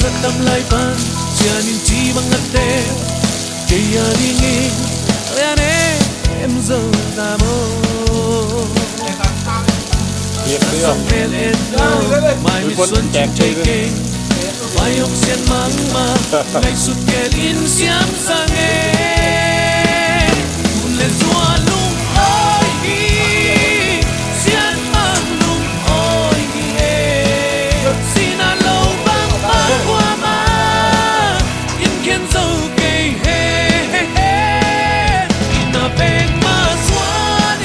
Satam laipan Sianin ci mangate Kaya dingin Ayane Emzo tamo Samel etno Mai mi xuân chim chay kinh Mai học sen mang ma Ngày sụt kelin siam sang e Kun le zua lung oi hi Sian mang lung oi hi e Sina lâu bang bang qua ma In kien dâu kei he he he Ina beng ma xuan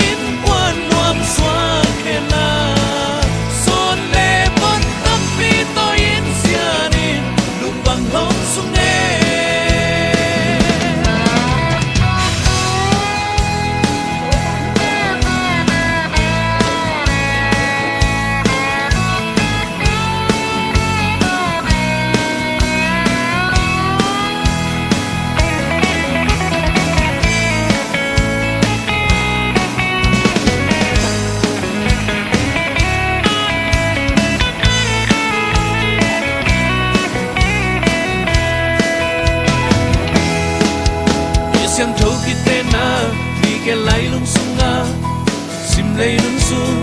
in quan nuam xuan he na Son le bon tâm pi tôi in sianin Lung bang hong sung e Siam thâu ki te na Vì ke lai lung sung nga Sim lei lung sung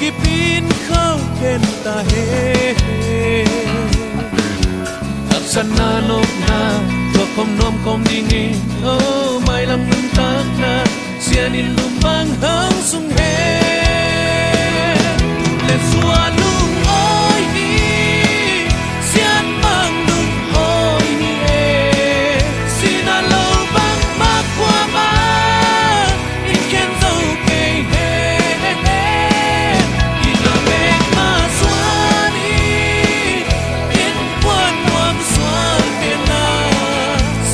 Ki pin khao ken ta he At san na nop na Tua kom nom kom dingi Oh mai lam lung tak na Sianin lung bang hang sung he Let sua lung oi ni Sian mang lung oi ni e Sina lâu bang ma qua ma In ken dâu kei he he he Ina beng ma xuan In quan nuam xuan he na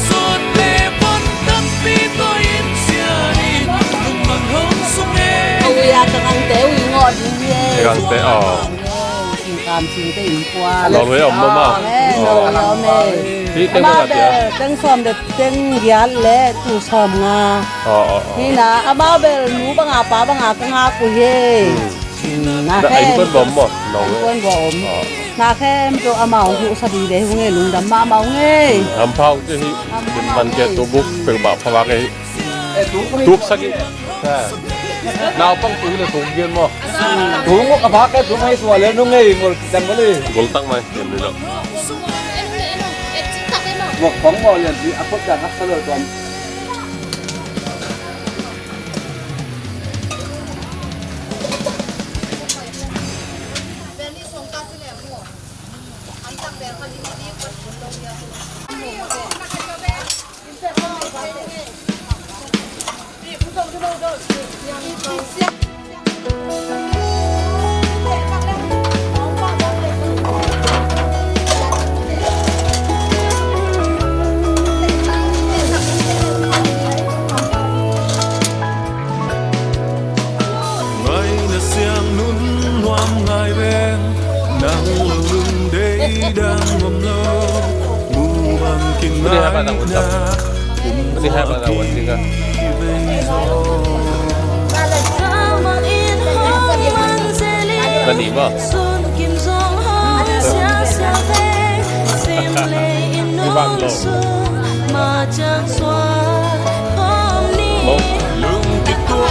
Son le bon tâm pi tôi in sianin Lung bang hong sung e Ui à chẳng ăn tế ui ngọt như Càng tế Tình cảm chính tình qua Lò với ổng mơ Lò mê Tí tên Ama là bè tên xóm đẹp tên giát lẽ tù xóm nga Hi na ama bè nú bà ngà phá bà ngà cái ngà của hê Na khe Anh vẫn bấm mà Anh vẫn bấm Na khe em cho ama ổng hữu sa đi để hông nghe lùng đắm mà mà ổng nghe Hàm phao chứ hi Mình kẹt tổ bốc Phải bảo phá bạc ấy Túp sắc ý Nào băng tú là tụng viên mà Tú ngốc cả bác cái tú hay xùa lên nó ngay một dần có đi Gol tăng mày Em đi đâu một phóng vào liền thì áp phất ra hắc sơ toàn Ngày là siang nun hoam ngai ven Nang lâu lưng đây đang ngầm lâu Mù bằng kinh Ini apa tak ngai ucap? Ini apa tak ucap juga? Nani ba? Ini bang lo. Mau. Lưng kít tua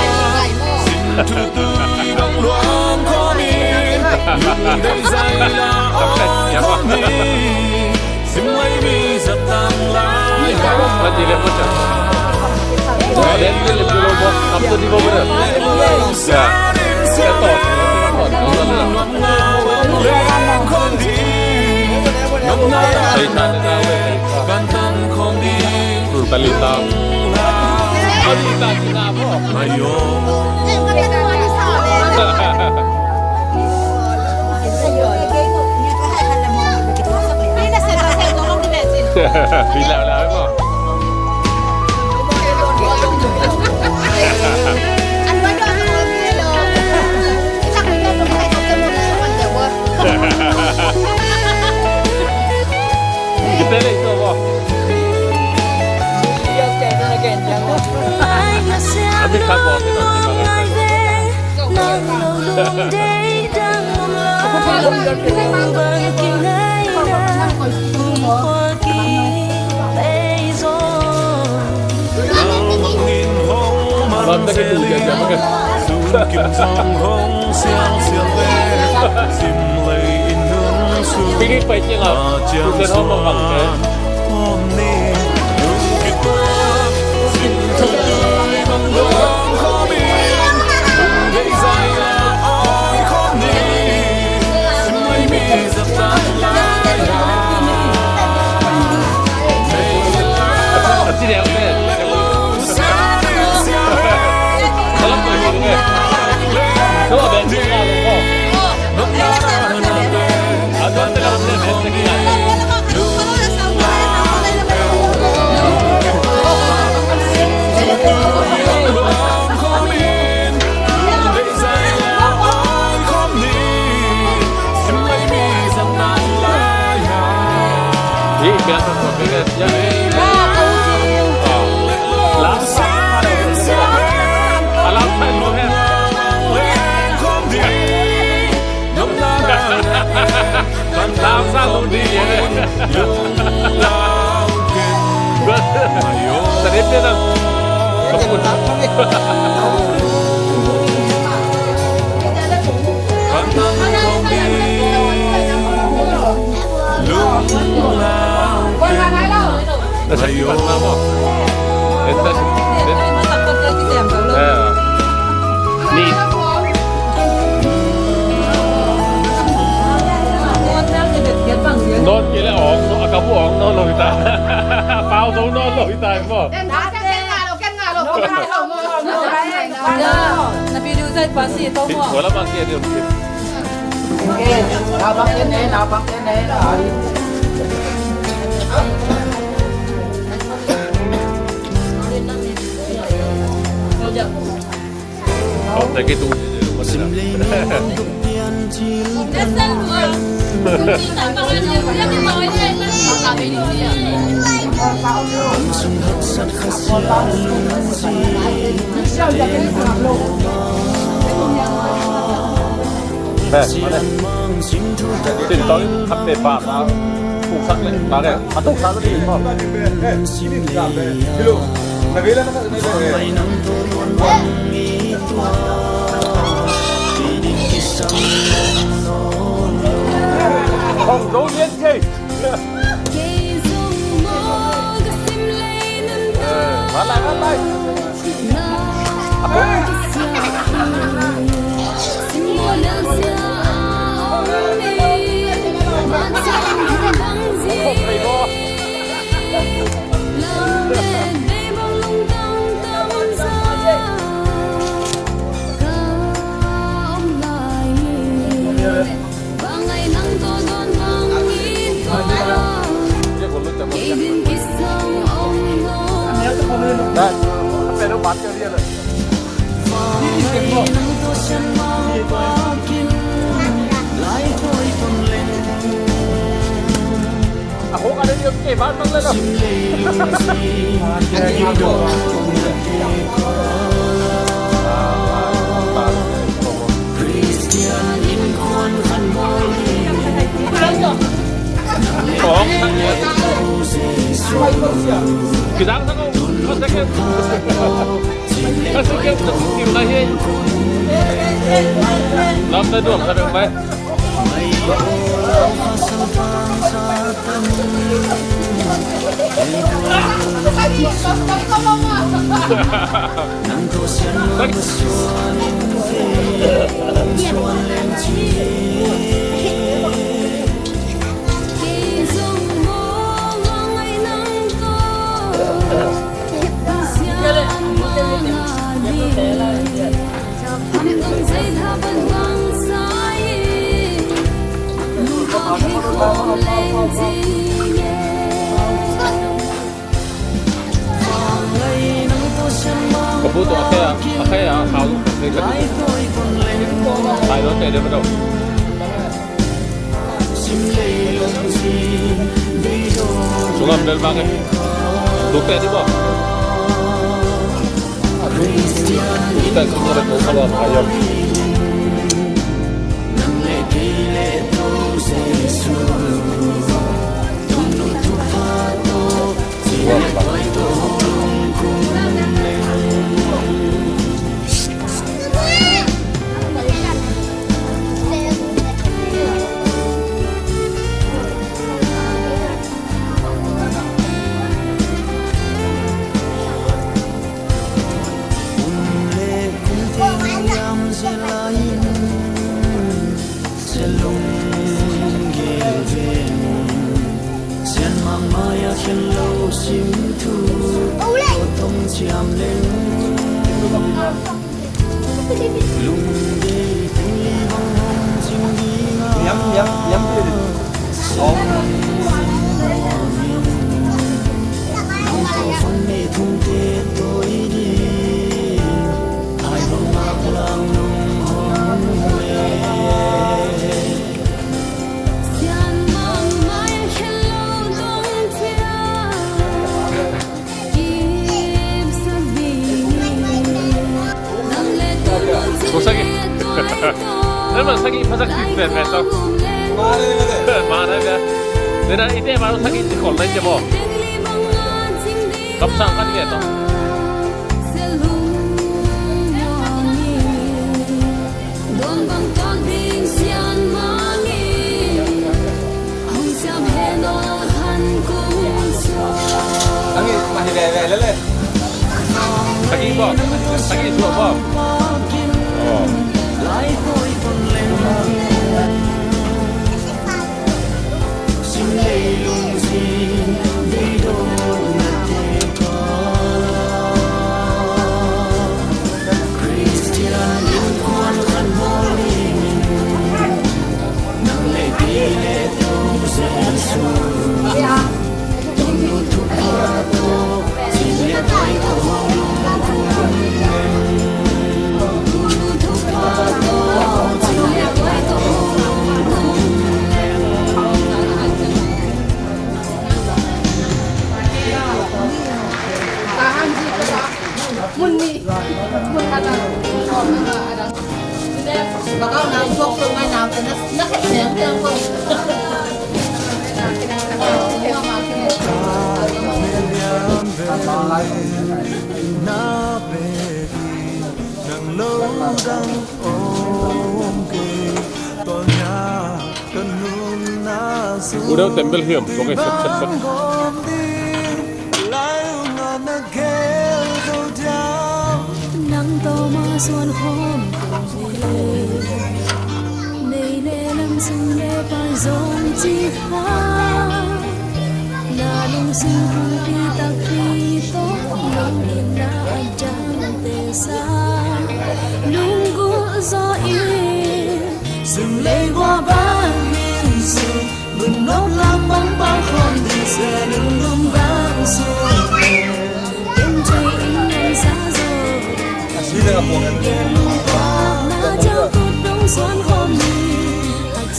Xin thư tươi bằng loang khó nhìn Lưng đây dài là ôi khó nhìn Xin lấy mi giật tăng lại Nanti lihat macam. Dan dia lebih lomba apa di bawah dah. Ya. Setor. Saya tak tahu. Bantan không đi Balita. Balita kenapa? Ayo Bila lah apa? Kita lihat itu apa? Tapi kan bawa kita di mana? Làm ra cái tủ điện nhà mọi người. Cái phải chứ ngờ, tủ điện hôm mà bằng cái. Chị đẹp này. Nó là bên kia là đúng không? À, nó sẽ làm bên kia. Ý, bên trong một cái nhá. Làm sao? À, làm sao luôn hết. Làm sao không đi vậy này? Sẽ đến thế nào? Không có lắm. Nó sẽ đi bắt nào không? Đến đây. Đi. Nón kia là ỏng, nó cắm ỏng nó lồi ta, bao dấu nó lồi ta đúng không? Ken ngà lô. Na video sai pasi to mo. Wala bang kia dia mungkin. Okay, nào bác cái này là Oh, tak gitu. Jadi tadi update Pak,ถูกซักเลยมาเลยมาถูกซักเลยพ่อHello นาเวลานะkhông đấu liên gì bắt lại Đây, về đâu bán cho riêng rồi. À, hố ở đây được kể bán lên đâu. Cái đáng sao không? Có sẽ kêu. Có sẽ kêu tìm lại hết. Làm tới đuổi ra được mấy. Kebutuhan apa ya hal mereka ayo tadi betul sungai benar banget tukar di bawah kita semua ada kalau ayam 도사기. 그러면 사기 파삭 찍네 그래서 말하면 내가 이때 바로 사기 찍고 온라인에 뭐 감상하는 게 또. Ang mahilele. 사기 뭐 사기 좋아 뭐. Bakal nampok tuh main apa? Nak yang telepon. Udah tempel hiam, pokoknya set. Nắng to mà xuân hôm này lệ lâm sung lệ bài dòng chi ha na lung sinh hung pi ta khi to nắng in na trăng tê sa lung gu gió yên sừng lệ qua ban miền sương bừng nốt lam băng băng không đi xe lung lung băng xuân đêm trời in ngân xa Sila nga po.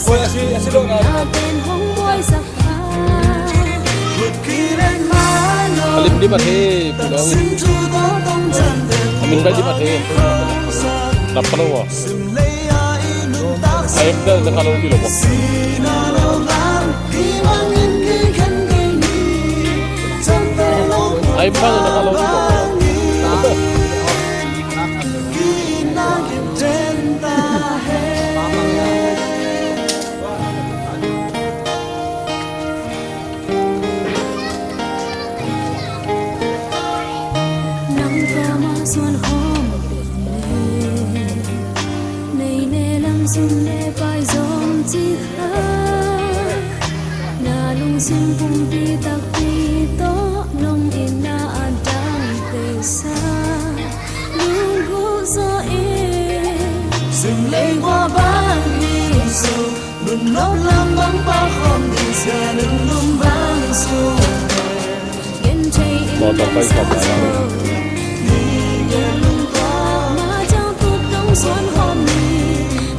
Oy, asilo nga. Alim di mati, pulang. Amin di mati. Dapat apa? Ayam dah kalau di lopo. Ayam dah kalau di lopo. Sinh vùng đi tạc đi tố nông in na đang về xa luôn gũ gió yên dừng lệ qua ban đi rồi đừng nốt làm băng bao không đi xa đừng lung băng xuống yên chạy in na xa rồi đi nhờ lung qua mà trao cuộc đông xuân hôm đi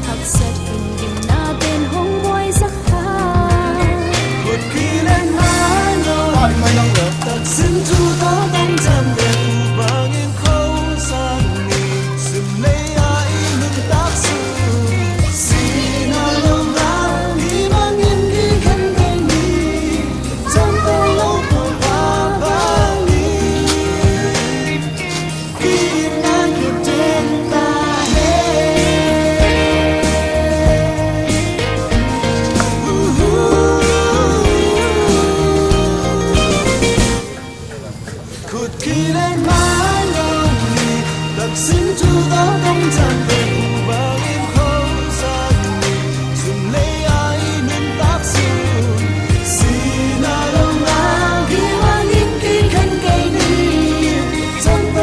thật sạch in na tên hông quay sắc Hãy subscribe cho kênh Ghiền Mì Gõ để không bỏ lỡ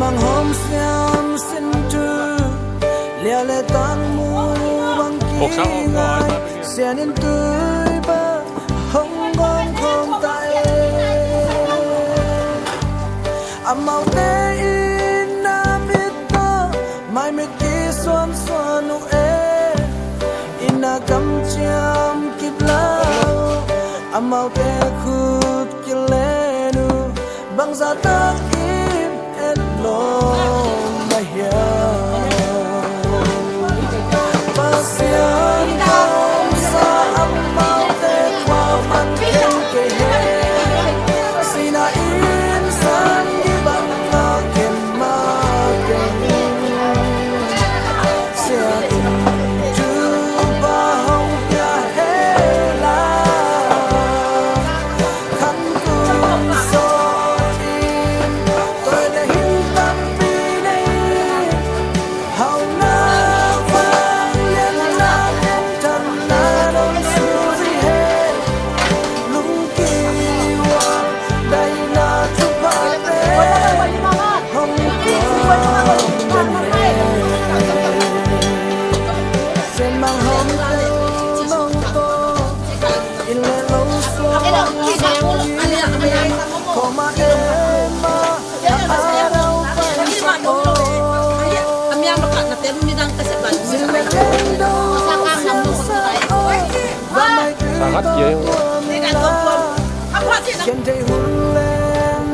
mang hom siam sin tu le le tang mu bang ki 6 sao rồi xian in tu ba hong gom khom tai amau te in na mit to mai me ki suan suan u e ina kam chiam kip lao amau te khut ki le nu bang za tak in en lo ma ya pasian kom sa amau te kwa man ken ke he sina in san di bang na ken ma ken sia in tu ba hong ya he la kan tu so in tôi đã hin tâm bi nei hau na vang len na ken tan na don su zi he lung ki wa dai na tu pa te hong kwa den he sen mang hom te long to in le long so ko ma e ma a rau pan sa o Amyang makat na tem midang kaseban. sin le do sa sa o va mai tu sangat ye Apa sih? ken te hun le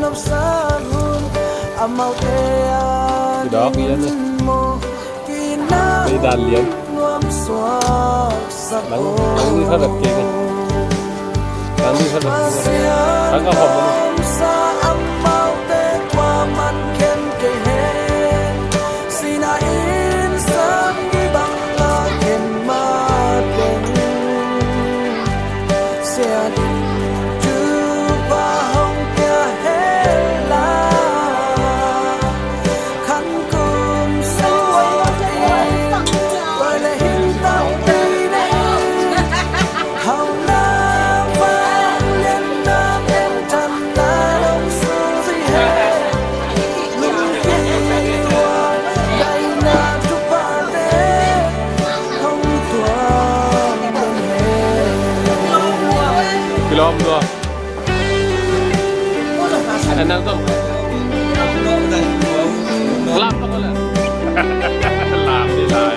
nop sa hun amau te an Thì đó kia nè mo ki na Đây đàn liền nuam swa sa Đang đi thật đẹp kia kìa Đang đi thật đẹp kia Đang có hồng luôn sa amau te kwa man ken ke he sina in sam gi bang la ken ma ken sia in tu ba hong kya he la kan kum so tôi là hin tâm đi đây hau na vang len na ken tan na dong su zi he lung ki wa dai na tu pa te hong tua den he Kilom rồi Anh đang không Làm nó có lẽ Làm đi lại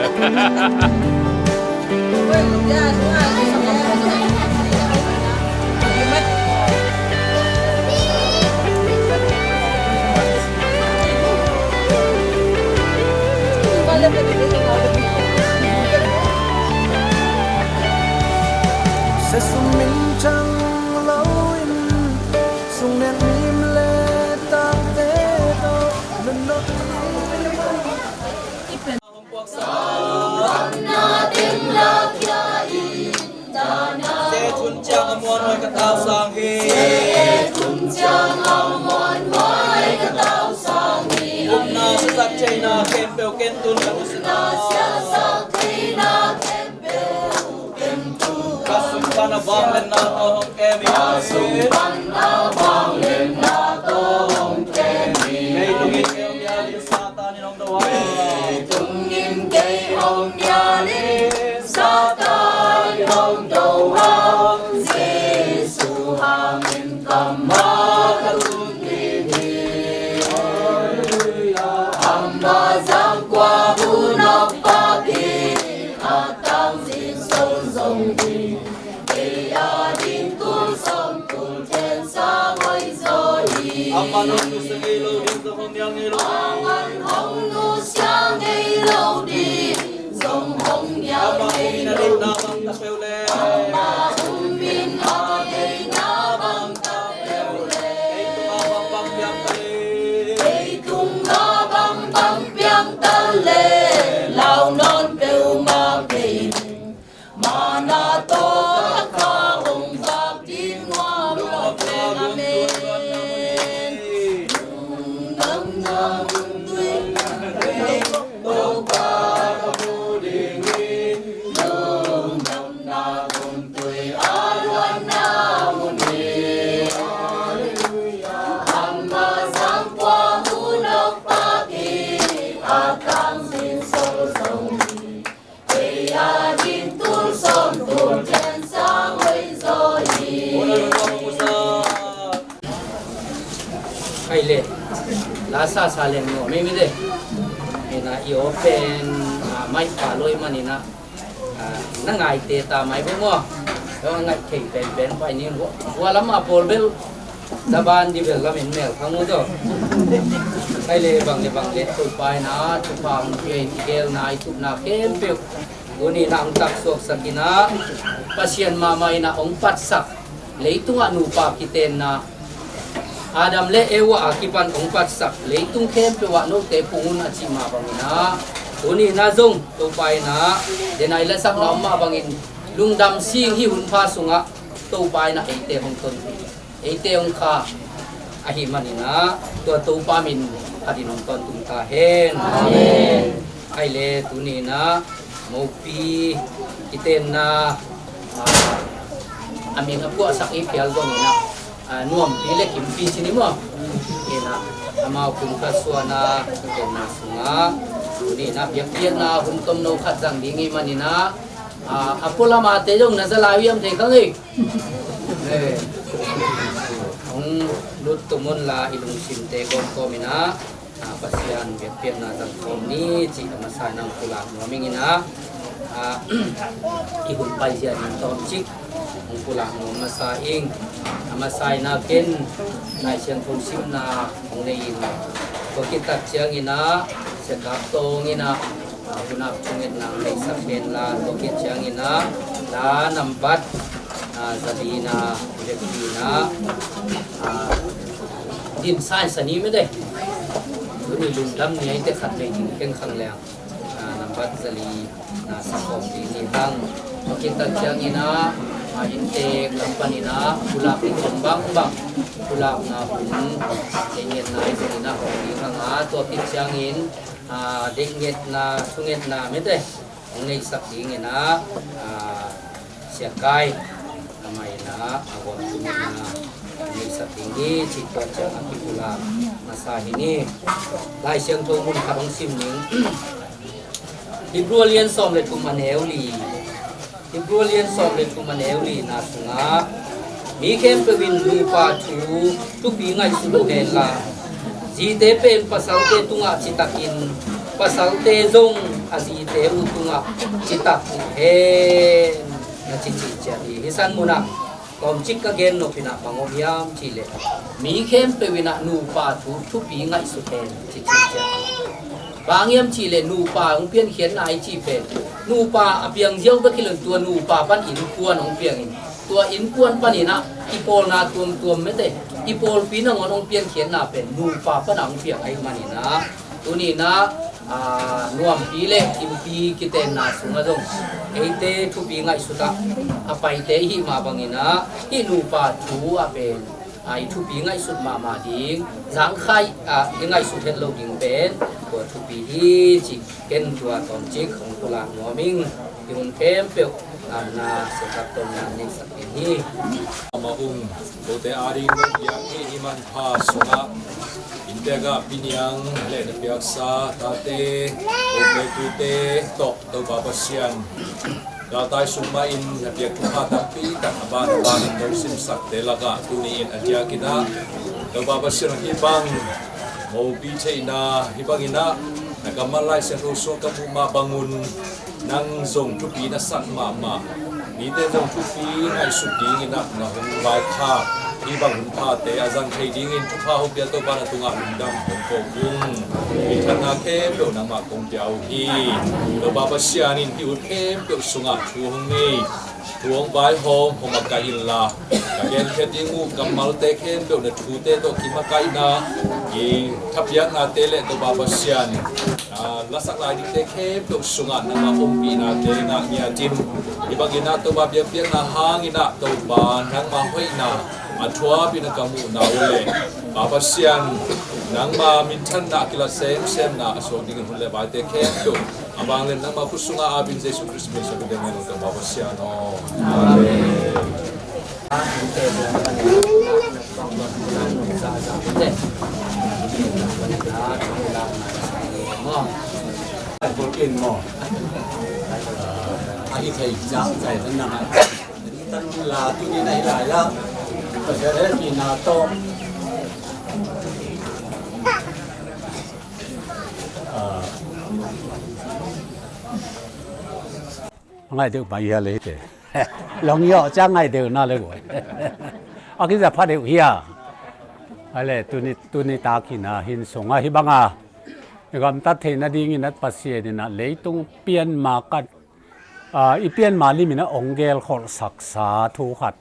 sẽ sung min trăng lâu in sung nét mím lệ tang tế đâu lần nốt Se chun chang amon hoi ka tau sang hi na sa sak chai na kem pe ken tun ka usna kasum pana bang len na to hong kem mi nei tu gi kem ya li sa ta ni nong do wa Amanong tu sa ilo din to hong yang ilo Ama minalit na bang tapeule kaile lasa saleng no me mi de ina io pen mai pa loi manina na ngai te ta mai bo mo lo ngai thei pen pai ni wa lama pol bel daban di bel la min mel khamu do kaile bang le tu pai na tu pang ke gel nai tu na kem pe uni nang tak sok sakina pasien mama ina ong pat sak leitunga nu pa kiten na Adam le ewa akipan ong pat sak leitung kem pe wa no te pungun achi ma bangina uni na zong to pai na denai la sak na ma bangin lungdam sing hi hun pha sunga to pai na ete hong ton ete ong kha ahi manina to to pa min adinong ton tung ta hen amen ai le tuni na mopi kiten na amin apu asak ipial go na nuam pile kimpi sini mo ina ama kun kaswana na sunga ni na biak na hun tom no khat jang dingi manina apula mate jong na zalawiam the kangi ong lut tumun la ilung sinte gon ko mina pasian biak na jang kom ni chi amasai nang pula nomingina ihun pai sia ni tom chik ong pula no masaing amasai na ken nai siang thon sim na ong nei na ko kitat chiang ina se kap tong ina punap chungit na nei sapen la ko kit chiang ina la nambat zadina direktina din sai sani me de ni lung lam ni ai te khat nei tin ken khang lang nambat zali na sakom ti ni hang ko kitat chiang ina inte company na pula ki bang pula na pun dengit na isina ni hanga to ti changin dengit na sunget na mete ngai sak ding na siakai amai na awon sunget na ngai sak ding ni chito chang aki pula masa ini lai siang to mun khabang sim ning Hibrualian som le tumaneuli Hibrualian som le tumaneuli na sunga mi kem pe win lu pa tu pi ngai su lo hen la ji te pen pasal te tunga chitakin pasal te zong aji te u tunga chitak he na chi cha ni hisan muna kom chik ka gen no pina pangom yam chile mi kem pe wina nu pa tu pi ngai su hen chi cha bangyam chile nu pa ong pian khian nai chi pen nu pa apiang jiao ba kilon tua nu pa pan in kuan ong piang in tua in kuan panina ipol na tuam mete ipol pina ngon pian khian na pen nu pa pan ang piang ai manina tuni na nuam pile impi kiten na sunga dong eite thu pi ngai suta apai te hi ma bangina hi nu pa thu apen ai thu pi ngai sut ma ding jang khai ngai sut het lo ding pen ko thu pi hi chi ken tua tom chi khong pula noming yun kem pe na se kap tom na ni sak hi ma to te ari ya ke iman pha sunga indega pinyang le na piaksa ta te o pe tu te to babasian da tai summa in na piak kha ta pi ta ban no sim sak te laga tuni in aja kina to babasian hi bang mo pi cheina hi bangina nagamalai se ro so ka ma bangun nang zong tu pi na sak ma ni te zong tu pi ngai su ding ina na hong lai kha hi bang hun pha te azang thei ding in tu pha ho pia to ba na tunga dam hong ko bung ni thana ke lo na ma kong piao hi to ba ba sian in hi u ke pe sunga thu hong ni tuong bai hom hom ka in la ka gen ke ding u kamal te khen lo na thu te to ki ma kai na i thapya na te le to ba ba sian la sak lai dik te khe pe sunga na ma om pi na te na nya jin i bagina to ba bia piang na hang ina to ba nang ma hoi na athwa pinakamu na ule babasian nang ma mintan na kila sem na so ding hule ba te khem to abang len nang ma kusunga abin Jesus Christmas so de men to babasian no amen Porkin mo ai thầy giáo thầy thân nặng tân là tuy nhiên này lại là bây giờ thì là to ngay được bài here lấy thế lòng nhỏ chắc ngay được na lấy rồi à cái giờ phát được here ai lẽ tu ni ta khi na hin song hi bang à gam ta thế na đi nghe nát pasie đi na lấy tung pian mà cắtอีเปียนมาลิมินะองเกลขอศักษาทุขัด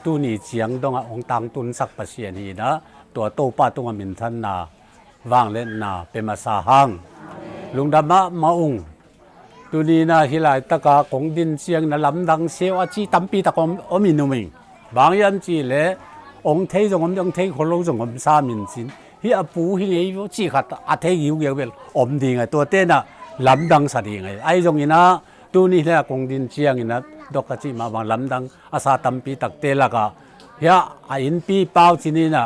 ตูนี่เจียงดงองตังตุนสักปะเสียนี่นะตัวโตป้าตงมินทันนาวางเล่นนาเป็นมาสาหังลุงดำมาองตูนี่นะฮิลายตะกาของดินเสียงนะลำดังเสียวจีตั้มปีตะกอมอมินุมิงบางยันจีเล่องเทจงอมองเทคนลงจงอมสามินสินฮิอาปูฮิเอวจีขัดอาเทยิวเยเวลอมดีไงตัวเต้นะลำดังสัดีไงไอจงนี่นะตูนี่แหละคงดินเชียงนะดอกกระจิมาบางลำดังอาซาตัมปีตักเตละกะเฮียอินปีเป้าที่นี่นะ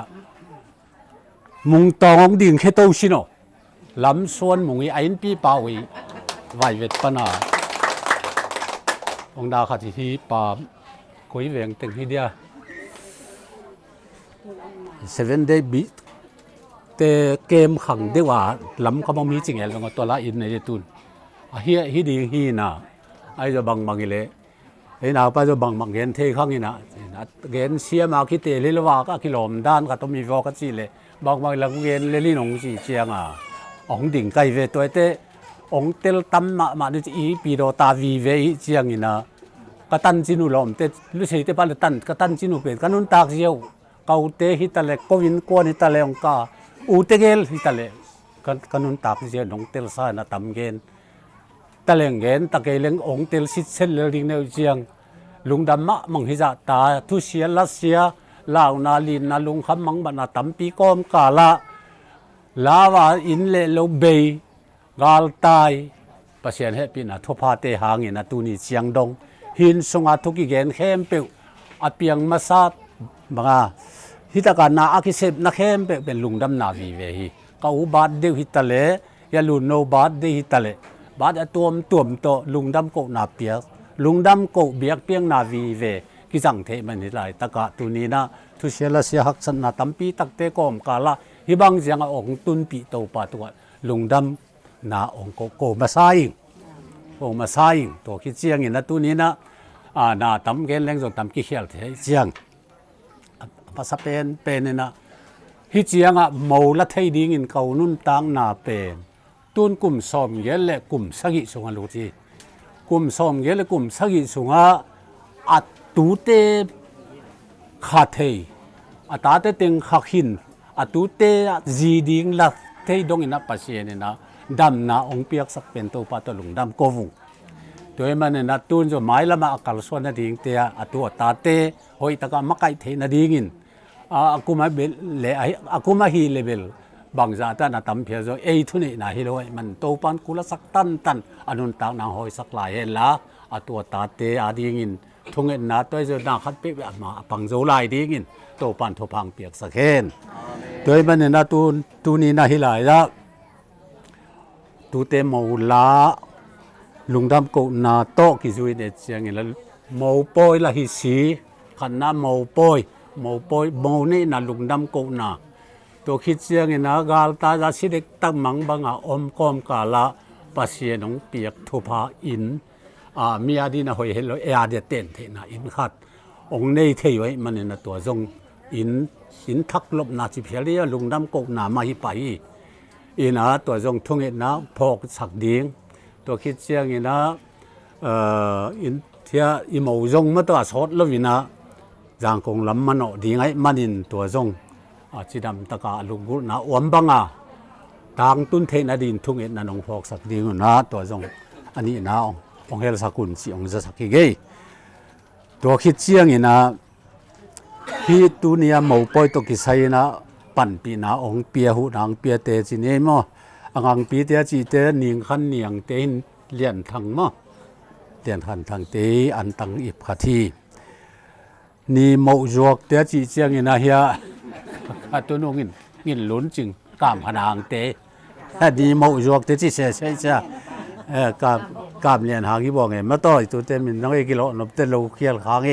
มุงตองดิ่งแค่โตชิโนลำส่วนมุงอินปีเป้าอีไวเวทปนาองดาวขัดที่ป่าคุยเวียงตึงที่เดีย7 day beat แต่เกมขังเดียวว่าลำเขาบอกมีจริงเหรอตัวละอินในตุนเฮียฮิดีฮีน่ะไอ้จะบังอีเล่ไอ้นาไปจะบังเห็นเทข้างนี่นะเห็นเสียมาคิดเตลิลว่าก็กิโลมด้านก็ต้องมีวอกันสิเลยบังหลังเห็นเลลี่หนงสิเชียงองดิ่งไกเวตัวเตองเตลตั้มมาดิอีปีโดตาวีเวอีเชียงนี่นะก็ตันจินุลมเตลุสิเตปาลตันก็ตันจินุเป็นกันนุนตากเจียวเกาเตฮิตะเลกวินกวนฮิตะเลองกาอูเตเกลฮิตะเลกันนุนตากเจียวหนงเตลซ่านะตำเกนตะเลงเงินตะเกเลงองเตลสิเซลลิงเนวเจียงลุงดำมะมังฮิจาตาทุเสียลัสเซียลาวนาลินนาลุงคำมังบันาตัมปีกอมกาละลาวาอินเลโลเบยกาลตายปัสเซียนเฮปินาทุพาเตหางเงินตูนีเชียงดงหินสงอาทุกิเกนเข้มเปวอเปียงมาซาดบังอาฮิตาการนาอาคิเซบนักเข้มเปวเป็นลุงดำนาวีเวฮีกาอุบาดเดวฮิตาเลยาลูโนบาดเดฮิตาเลบาดตัวมโตลุงดำโกนาเปียกลุงดำโกเบียกเปียงนาวีเวกิจังเทมันนี่หลายตะกะตุนีนะทุเชลเสียหักสันนาตัมปีตักเตกอมกาละฮิบังเสียงองตุนปีโตปาตัวลุงดำนาองโกมาซาอิงตัวคิดเสียงนี่นะตุนีนะนาตัมเกนแรงจนตัมกิเขียลเทเสียงภาษาเป็นนี่นะฮิเสียงเมาละไทยดิ้งอินเขานุ่นตังนาเป็นตุนกลุ่มสอมเยลและกลุ่มสักิสุงาลูจีกลุ่มสอมเยลและกลุ่มสักิสุงาอัดตูเตขาเทอัตาเตติงขักหินอัดตูเตจีดิงลัดเทดงอินาปัสเซียนนะดำนาองเปียกสักเป็นตัวปาตลุงดำโกวุงโดยมันนะตุนจะหมายละมาอักลส่วนนาดิ่งเตะอัตัวตาเตหอยตะกามักไอเทนาดิ่งินอากุมาเบลเลอากุมาฮีเลเบลบางจาตานาตัมเพียโซเอทุนี่นาฮิโรยมันโตปันกุลสักตันอนุนตางนางหอยสักหลายเฮละอัตัวตาเตอาดิ่งินทงเงินนาตัวจะนาคัดเปียมาปังโซลายดิ่งินโตปันทพังเปียกสักเห็นโดยมันนะตูนี่นาฮิลายละตูเตมอลาลุงดำกูนาโตกิจุยเดชยังไงละมอปอยละฮิสีขันน้ามอปอยมอนี่นะลุงดำกูนาตัวคิดเสียงนะกาลตาจะสิเด็กตั้งมังบังอมกอมกาละปัสเซียนงเปียกทุพาอินมีอาดีนะหอยเห็นแล้วเดียเต้นเทนะอินขัดองเนยเทยไว้มันเนี่ยนะตัวจงอินทักลบนาจิเพียเรียลุงดำกูนามาฮิไปอินะตัวจงทุ่งเอ็นนะพอกสักดิ้งตัวคิดเสียงนะอินเทียอิโมจงมาตัวสดแล้ววินะจางคงลำมันอดีไงมันอินตัวจงจีดำตะกาลุงกุนะอวมบังทางตุนเทนดินทุ่งเอ็นนะน้องพอกสักดิ้งนะตัวจงอันนี้นะองเฮลสักุลสิองจะสักกี่เกยตัวคิดเสียงนะพี่ตัวนี้หมูปอยตัวกิไซนะปั่นปีนะองเปียหูนางเปียเตจิเนมอังปีเตจีเตนิงขันเนียงเตนเลียนทางเลียนขันทางเตอันตังอิบขัทีนี่หมูจวกเตจีเจียงนะเฮียตัวนู้งินล้นจึงกามขนางเตนี่หมูจวกเตจีเสียจ้ากามเลียนหางที่บอกไงมาต่อยตัวเต็มน้องกิโลนบเตโลเคียลหาง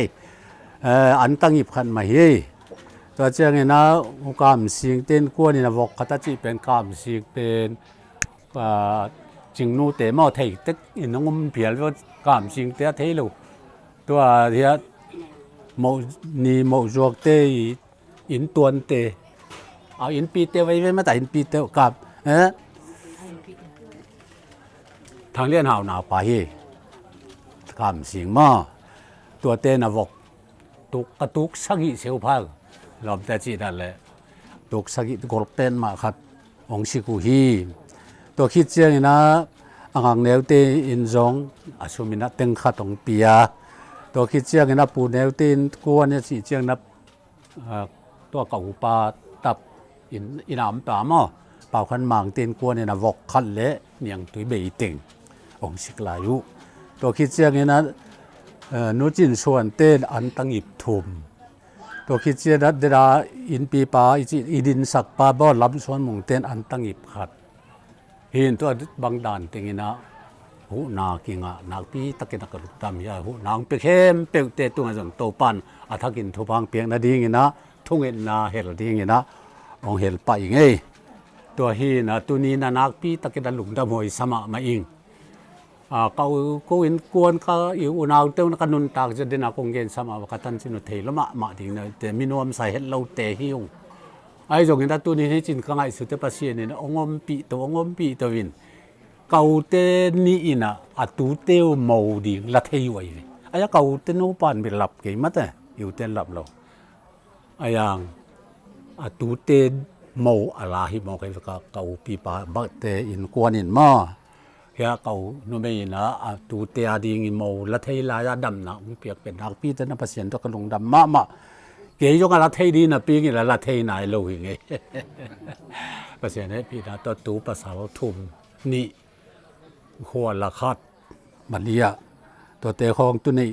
อันตังอิบขันมาเฮตัวเจ้าไงนะกามสิงเต้นกวนนี่นะบอกคาตาจิเป็นกามสิงเป็น จิงนูเตมอไทยตึกอินงมเพียลว่ากามจิงเตไทยลูตัวเทียโมนี่โมจวกเตอินตวนเตเอาอินปีเตไว้ไม่แต่อินปีเตกับทางเลียนหาวหนาไปกามจิงมาตัวเตนวกตุกกระตุกสักิเสียวพักลมแต่จีนั่นแหละตุกสักิกรบเต้นมาครับองชิกุฮีตัวคิดเจียงนะอังแนวเตอินจงอาชุมินะเต็งขัดองเปียตัวคิดเจียงนะปูแนวเตนกวนเนี่ยสิเจียงนะตัวเก่าปาตับอินามตามอ่ะเป่าขันหมางเตนกวนเนี่ยนะวกขันเละเนียงตุยเบยเต็งองชิกลายุตัวคิดเจียงนะนุจินส่วนเต้นอันตั้งอิบทุมตัวคิดเจนัดเดราอินปีปาอีดินสักปาบ่อรับส่วนมุงเต้นอันตั้งอิบขัดเห็นตัวบางด่านติงนะหูนากิงะนักปีตะกินักลุกตามยาหูนางเปเข้มเปเตตุงจนโตปันอาทักินทุพังเปียงนาดีงินะทุ่งเอ็นนาเฮลดีงินะองเฮลไปไงตัวฮีนะตัวนี้นะนักปีตะกินักลุกดำหอยสมามาอิงเขาอินกวนเขาอยู่อุณาเต้านักนุนตากจะเดินกงเงินสมาวัคตันสินุเทลมาดิ่งนะแต่มินวมใส่เห็ดเราเตะหิวไอ้จงเห็นตัวนี้ที่จินข้างไอ้สุดที่ปัสเซียนี่นะองอมปีตัววินเกาเตนี่อินะอัตุเตวโมดิ่งละเทยไว้ไอ้เกาเตนูปันไปหลับเกี่ยมัดเนี่ยอยู่เตนหลับเราไอ้ยังอัตุเตโมอะไรฮิโมกันก็เกาปีปาบักเตอินกวนอินมาเฮียเก่าโนเมยนะตูเตียดีงิโมละเทลายาดำนะเปียกเป็นนักปีแต่นับเปอร์เซ็นต์ตัวกระลงดำมาเกี่ยงกับละเทดีนะปีงี้ละเทไหนโลหิงไงเปอร์เซ็นต์ให้ปีนะตัวตูภาษาทุ่มนี่หัวละคัดมันเลียตัวเตะของตัวนี้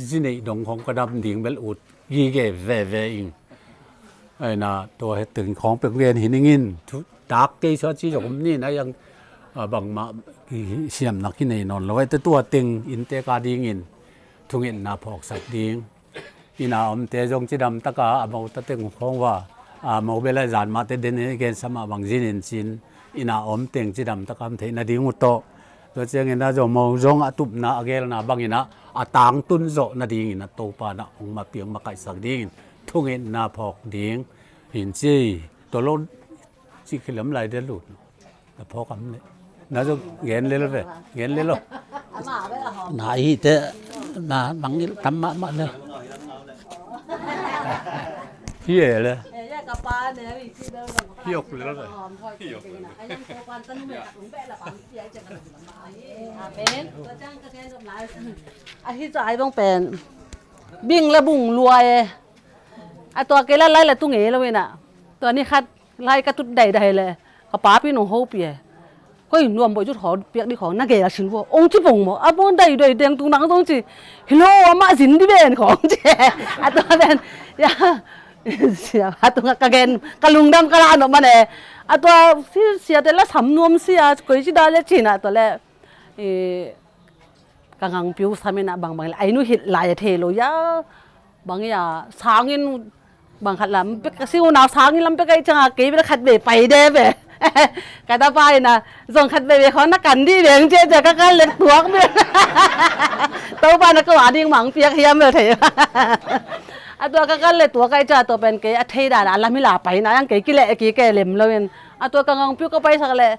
ที่นี่ดงของกระดำดิ่งเบลอุดยี่เกเวอิงไอ้นะตัวตึงของเป็นเรียนหินงินดักเกยชอจีจผมนี่นะยังบางมาเสียมนักที่ในนอนแล้วไว้แต่ตัวตึงอินเตกาดีงินทุ่งอินนาพอกสักดีอินาอมเตจงจิดำตะกาอมตะตึงของว่าโมเบลจานมาเตเดนเกนสมาบางจินจินอินาอมเต็งจิดำตะกามเทนาดีงุโตตัวเจงินนะจงโมจงอตุบนาเกลนาบางอินะตางตุนโจนาดีงินโตปานะองมาเปียงมาไก่สักดีทุ่งอินนาพอกดีหินจีตัวโลจิขลมไหลเดลุดแต่พอกำเนี่ยน่าจะเงินเลยเลยเงินเลยหรอน่าอีเตะน่าบังนี่ทำมาเลยเฮียเลยเฮียกเลยเลยเฮียกเลยไอ้ที่จะไอ้ต้องเป็นบิ่งและบุ่งรวยไอ้ตัวเกล้าไล่และตุ้งเอ๋แล้วเว้ยน่ะตัวนี้คัดไล่กระตุ้ดใดๆเลยกระป๋าพี่หนูโฮเปียก็รวมไปจุดหอเปียกดีของนักเกล้าชินว่าองค์ที่ปงหมออาบอนได้ด้วยเตียงตุ้งนังตรงจีฮิโลมาสินที่เป็นของเจ้ไอ้ตัวเป็นยาเสียไอ้ตัวกระเกนกระลุงดำกระลานออกมาเนี่ยไอ้ตัวที่เสียแต่ละสำนวนเสียกุยจีดาเลชินอ่ะตัวแรกกังปิวสามีนะบางไอ้นู่นหิดลายเทโลยาบางอย่างช้างอินบางขัดลำเป็กซิวหนาวช้างอินลำเป็กไอ้จังเก๋ไปขัดเบะไปเด้เบะกระตาไปนะส่งขัดเบะเขานักกันที่เบียงเจ๊จะก็เล็กตัวก็เบี้ยตัวไปนักก็ว่าดิ้งหมังเปียกเฮียมเลยเถอะอ่ะตัวก็เล็กตัวก็ไอ้จ้าตัวเป็นเก๋เทดานะลำมิลาไปนะยังเก๋กิเลเก๋แก่เล็มเลยอ่ะตัวกังปิวก็ไปสักเลย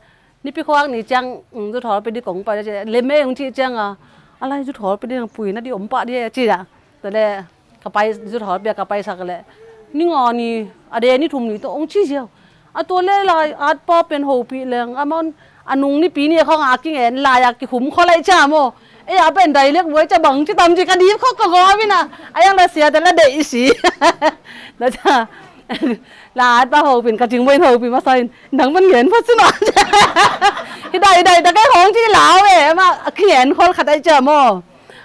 นี่พี่ควางนี่จังจุดถอดไปดิกงไปแล้วเล็มเองจีจังอ่ะอะไรจุดถอดไปดิปุ๋ยนะดิอมปะดิจีอ่ะแต่แรกก็ไปจุดถอดเบียก็ไปสักเลยนี่งอนี่อะเดนี่ทุ่มนี่ตัวองค์ชี้เชียวอะตัวเล่ลายอาดปอเป็นโหปีแรงอะมันอะนุงนี่ปีนี้เขาอากิงเอ็นลายอะกิขุมเขาไล่จ้าโมเอ้ยเป็นใดเรียกไว้จะบังจะตำจะกระดีเขาก็งอวินะอะยังละเสียแต่ละเดอีสีแล้วจ้าลาดปะโหปีนกระจิงไว้โหปีมาใส่หนังมันเหงียนพัสนาที่ใดแต่แค่ของที่หลาวเอ้มาเขียนคนขัดไอ้จ้าโม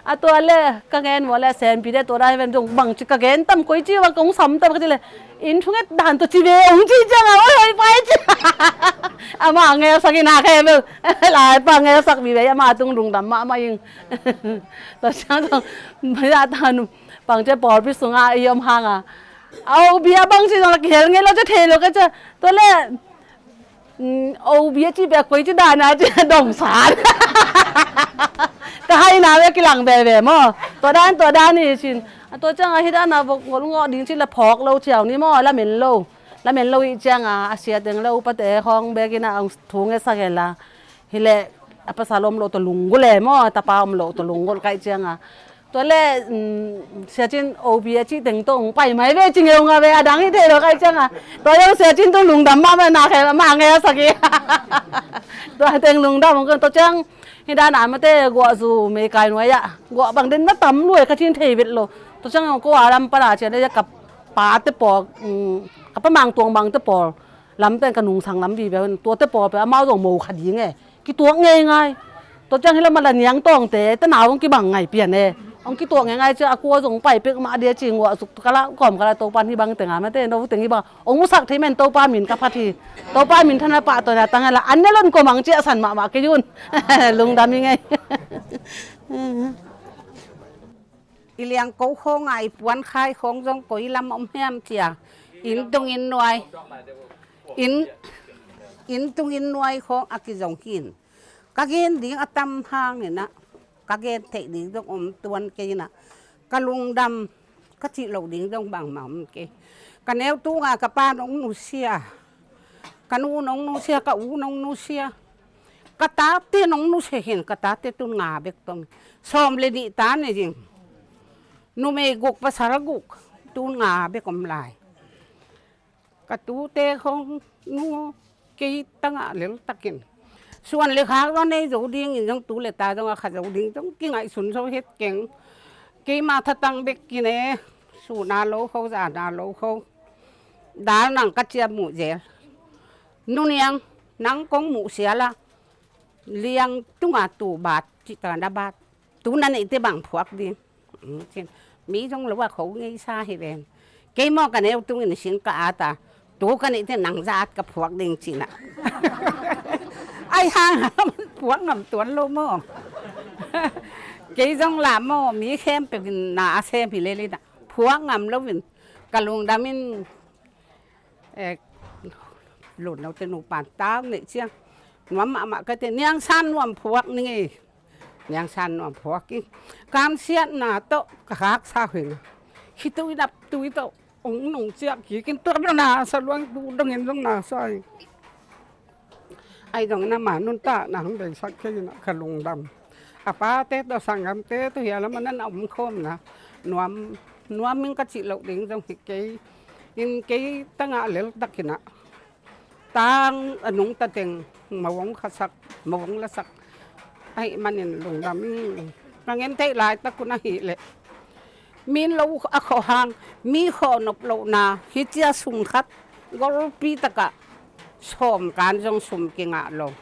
อะตัวเล่กะเกนว่าแลแสนปีได้ตัวได้เป็นจงบังจิกะเกนตำก๋วยจีว่ากงสำตำก็เลยอินทุงเอ็ดด่านตัวจีเวองจีจังอ่ะโอ้ยไปจ้ะอามาเงยสักนาแค่เบลหลายปังเงยสักมีเวอามาตุงดุงดำมายิงตัวช่างต้องไม่ได้ทานปังจะปอดพิสุงอ่ะยอมห่างอ่ะเอาเบียร์บังจีตรงละเขียนไงเราจะเทเราก็จะตัวเล่ ô bia chỉ bé quấy chứ đàn nào chứ đồng sản cái hay nào cái lằng về về màตัวด้านนี่ชินตัวจังไอ้ด้านน่ะบอกงอดิ้งชิละพอกเราเฉียวนี่มั้งละเหม็นเราอีจังเสียตึงเราปะเตะของเบกิน่ะเอาถุงไอ้สักเห็นละเฮเลภาษาลมเราตัวลุงก็เลยมั้งตาปามเราตัวลุงก็ใกล้จังตัวเล่เสียจินโอบีจีถึงตรงไปไหมเว้จริงๆเว้ดังที่เทเราใกล้จังตัวยังเสียจินตัวลุงดำมานาแค่มาไงสักทีตัวตึงลุงดำมันก็ตัวจังให้ด้านนั้นมาเตะกัวสู่เมกายหน่วยอะกัวบางเดินมาต่ำรวยกระทิ้งเทวิตโลตัวจังกัวลำปลาเชียได้กับปลาเตะปอกกับประมังตัวบางเตะปอลำเตะกระนุงสังลำบีแบบตัวเตะปอไปเอามาส่งหมูขัดยิงไงกี่ตัวไงตัวจังให้เรามาละเนียงต้องเตะแต่หนาวมันกี่บังไงเปลี่ยนเนี่ยông cái tuồng ngày chưa aqua dùng bảy biết mà đi chỉ ngọ sụt cái lá còm cái lá tàu pan thì bằng tiếng Hàn mà tên đâu tiếng gì bằng ông muốn sắc thấy mình tàu pan mình cặp thì tàu pan mình thân là bạตัวnày tăng là anh ấy luôn có mang chia sẵn mà cái yun lùng đam như ngay iliang cố khô ngày quán khai khống trong cố làm ông em chìa in tung in nuôi in tung in nuôi khô aki dòng kín các gen đi atam hang này nè các gen thể đi trong tuần kia nè các lùng đâm các chị lẩu đi trong bằng mỏng kia các neo tu à các ba nông nô xia các nu nông nô xia các u nông nô xia các tá tiên nông nô xia hiện các tá tiên tu ngà biết tông xóm lên đi tá này gì nu mê gục và sara gục tu ngà biết cầm lại các tu tê không nu cái tăng ạ lấy takinส่วนเลขาตอนนี้จะดิ้งยังตู้เลตาต้องอาขาจะดิ้งต้องกิ่งไอ้สุนทรเฮ็ดเก่งกี่มาถ้าตั้งเบกกี่เนี่ยสู่นาโลเขาจะนาโลเขาด่านังกัจเจียหมูเจนู่นยังนังกงหมูเสียละเลี้ยงตุ้งอาตูบาดจิตนาบาดตู้นั่นไอ้ที่บังพวกดิเช่นมีต้องรู้ว่าเขาไงซาให้เองกี่มอกันเนี่ยตุ้งอินสิงกะอาตาตู้กันไอ้ที่นังซาดกับพวกดิงจีน่ะไอ้ห่างมันปวดงำตัวโลโม่กี่จงลาโม่มีเข้มเป็นหนาเข้มพิเลลินะปวดงำแล้ววินกะลุงดามินหลุดเราจะหนูป่านตาเนี่ยเชียงหนุ่มมาก็จะเนียงสั้นหนุ่มพวกนี่เนียงสั้นหนุ่มพวกกี่การเสียหน้าโตกระหักซาหินคิดตุยดับตุยโตองหนุ่มเสียกี่กินตัวหน้าสลวงดูดงเงินดงหน้าซอยไอ้ตรงนั้นมานุ่นตาหนังเด็กสักแค่นั้นขลุงดำป้าเต้ตัวสั่งกำเต้ตัวเหี้ยแล้วมันนั่นเอามันคมนะนวมมันก็จิเหลาดิ่งตรงเก๋ยิงเก๋ตั้งอะไรตักกินนะตั้งนุ่งตะเต็งมาวงขสักมาวงละสักไอ้มันเนี่ยหลงดำมันเงินเท่ลายตะกุนหิเลยมีเราขอหางมีขอนบเรานาฮิตยาสุงคัดก็ปีตะกะชมการจงสมกิงะลม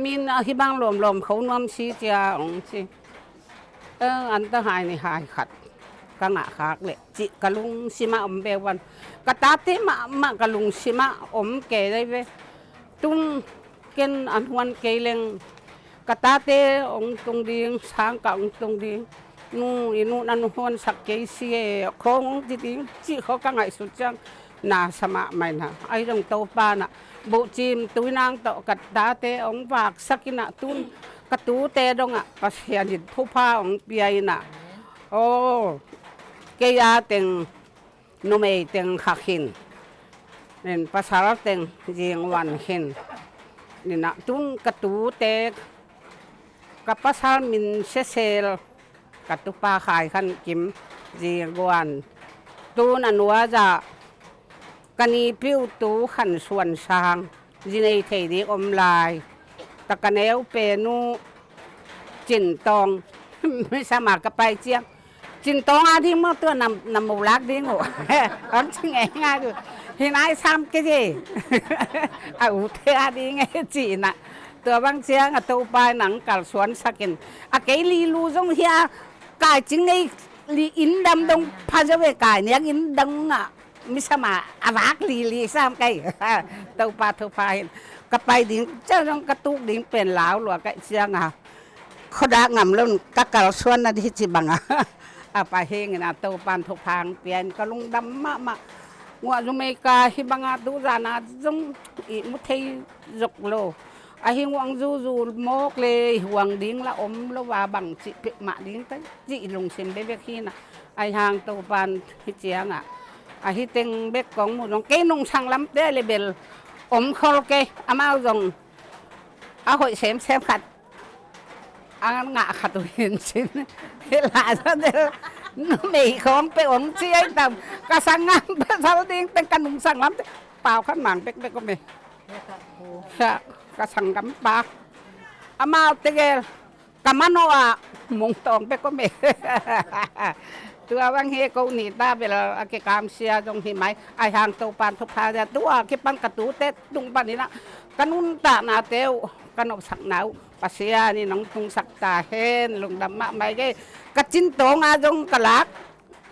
มีฮิบังลมเขานวมซีเจียองซีอันตหายในหายขัดกังะขากเลยจิกะลุงซิมาอมเบวันกะตาเตมะกะลุงซิมาอมเกได้เวตุนเกนอันวันเกเลงกะตาเตองตรงดีช้างกะองตรงดีนูอินูนันฮวนสักเกซีโคงจิติจิเขากังไงสุดจังนาสมะไม่นะไอ้ตรงโตปานะบุจิมตุยนางโตกัดดาเตองฝากสักินะตุนกระตูเตดงอ่ะปัสยานิทุพาองเปียนะโอ้เกียเต็งนุเมเต็งขักหินนี่ภาษาเต็งเจียงวันหินนี่นะตุนกระตูเตกับภาษามินเซเซลกระตุปาขายขันกิมเจียงวันตุนอนุวาจะกันนี้พิวตูขันส่วนช้างจีในเทดีอมลายตะกันเอวเปนูจินตองไม่สามารถกับไปเจียงจินตองอาที่เมื่อตัวนำมูลักดิ้งหัวอันชิงง่ายดูเห็นไอ้ซ้ำก็จีอาอุเทอาดิ้งจีน่ะตัวบางเชียงตัวไปหนังกัลสวนสักินอาเกลีลูจงเฮียกายจิงในลีอินดำดงพาจะไปกายเนี้ยอินดังอ่ะมิสมาอาวักลีซ้ำไก่ตัวปลาตัวพายกับไปดิ้งเจ้าต้องกระตุกดิ้งเป็นหลาวหลวงไก่เชียงอ่ะเขาด่างำเล่นกักกระสวนนั่นที่จีบังอ่ะไปเฮงนะตัวปานทุกทางเปลี่ยนก็ลุงดำมะ wa zume ka hibanga tu zana zum I muthei jok lo a hi wang zu zu mok le huang ding la om lo wa bang chi pe ma ding tai ji lung sim be be khi na ai hang to pan hi chiang a hi teng bek kong mu dong ke nung sang lam te le bel om khol ke amao dong a hoi sem sem khat a ngạ khat tu hin sin la sa de no me khom pe om chi ai tam ka sang ngam pe sal ding teng kan nung sang lam pao khat mang bek bek ko me ka sang gam pa amao te ge kamano a mong tong pe ko me tua wang he ko ni ta bel ke kam sia dong hi mai ai hang to pan thu pha ja tua ke pan ka tu te tung pan ni na kanun ta na teu kanop sak nau pasia ni nong tung sak ta hen lung dam ma mai ge ka chin to nga dong ka lak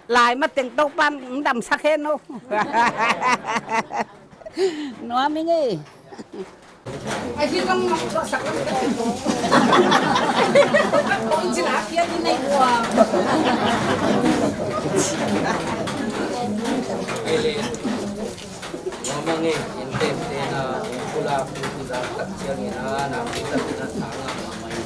lai ma teng to pan dam sak hen no no mi nge ai hi dong ngọc to sak ko chi la kia ni nei bua ele mamang intem na pula pula kacang na kita na tanga mamai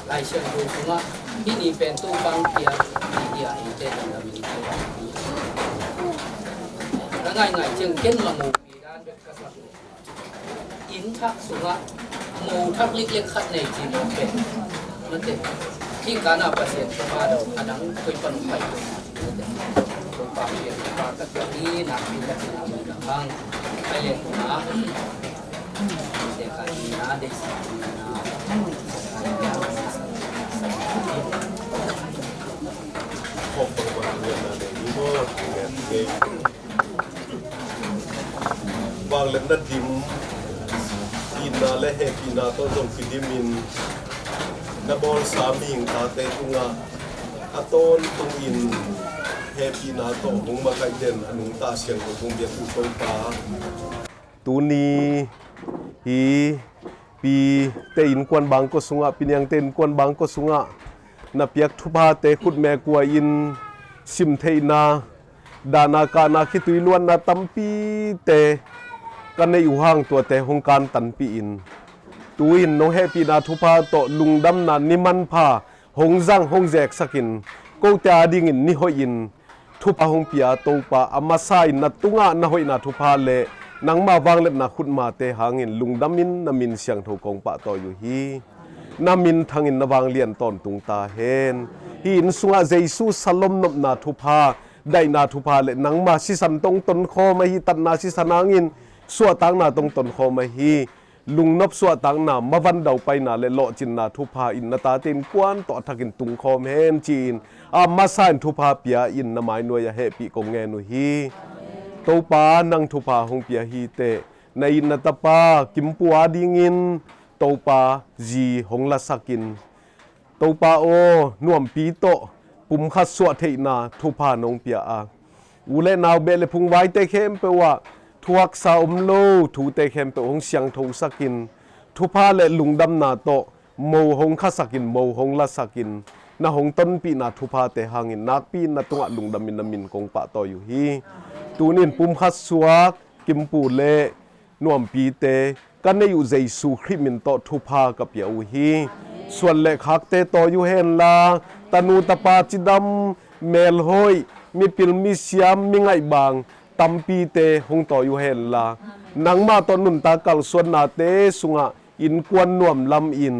lai siang tu sunga ini pentu bang dia intem na mi ngai ngai cheng ken ma mu pi dan bet ka sa in thak sunga mu thak lik lik khat nei ji no peมันเด็กที่การอาเซียนมาเดาอันนั้นเคยปนไปตรงปากเรียนปากตะกี้นักบินนักบินอะไรบ้างไปเรียนนะเด็กการนี้นะเด็กสิ่งนี้นะพบกับวันเรียนอะไรนี่ก็เรียนเก่งบางเล่นนัดดิมอินนาและเฮปินาต้นจงฟิดิมินนบอลสามิงตาเตตุงะอาต้นตงอินเฮปีนาโตหงมาไกเดนอนุตาเสียงของเบียตุตงปาตูนีฮีปีเตอินกวนบางก็สุงะปินยังเตนกวนบางก็สุงะนับยักทุพาเตขุดแม่กัวอินสิมเทนาดานากานาคิตุยล้วนนาตัมปีเตกันในอยู่ห้างตัวเตหงการตันปีอินตูอินโนเฮปีนาทุพาโตลุงดำนานิมันพาหงจังหงแจกสกินกูตาดิ่งนิโฮอินทุพาหงปียโตปาอามาไซนัตุงะนาโฮอินาทุพาเลนังมาวางเล็บนาขุดมาเตหางินลุงดำมินนามินเสียงโทกงปะโตอยู่ฮีนามินทางอินนาวางเลียนตอนตุงตาเฮนฮีอินสุงะเจซูสลมนบนาทุพาได้นาทุพาเลนังมาสิสันตงตนคอมาฮีตันนาสิสนางอินสัวตังนาตงตนคอมาฮีลุงนบสวตังนามาวันเดาไปนาเลโลจินนาทุพาอินนาตาเต็นกวนต่อทักินตุงคอมเฮนจีนอามาซานทุพาเปียอินนาไมนวยเฮปีกงเงนุฮีโตปานังทุพาหงเปียฮีเตในอินนาตปากิมปัวดิงินโตปาจีหงละสักินโตปาโอนวมปีโตปุ่มคัดสวเทนาทุพานงเปียอาอูเลนาวเบเลพุงไว้เตเข้มเปว่าทวักสาอมโลถูเตเข้มเปหงเสียงทูสักินทุพาเลลุงดำนาโตโมหงคัสักินโมหงละสักินนาหงต้นปีนาทุพาเตหังินนักปีนาตุงะลุงดำมินนามินกงปะโตอยู่ฮีตูนินปุ่มคัดสวกกิมปูเลนวมปีเตกันในอยู่เจซูคริมินโตทุพากับเยอูฮีส่วนเลขักเตโตอยู่เฮนลาตนูตปาจิดำเมลโฮยมีปิลมิเซียมมีไงบางตัมปีเตหงต่ออยู่เฮนลานังมาตอนนุนตากัลส่วนนาเตสุงะอินกวนนวมลำอิน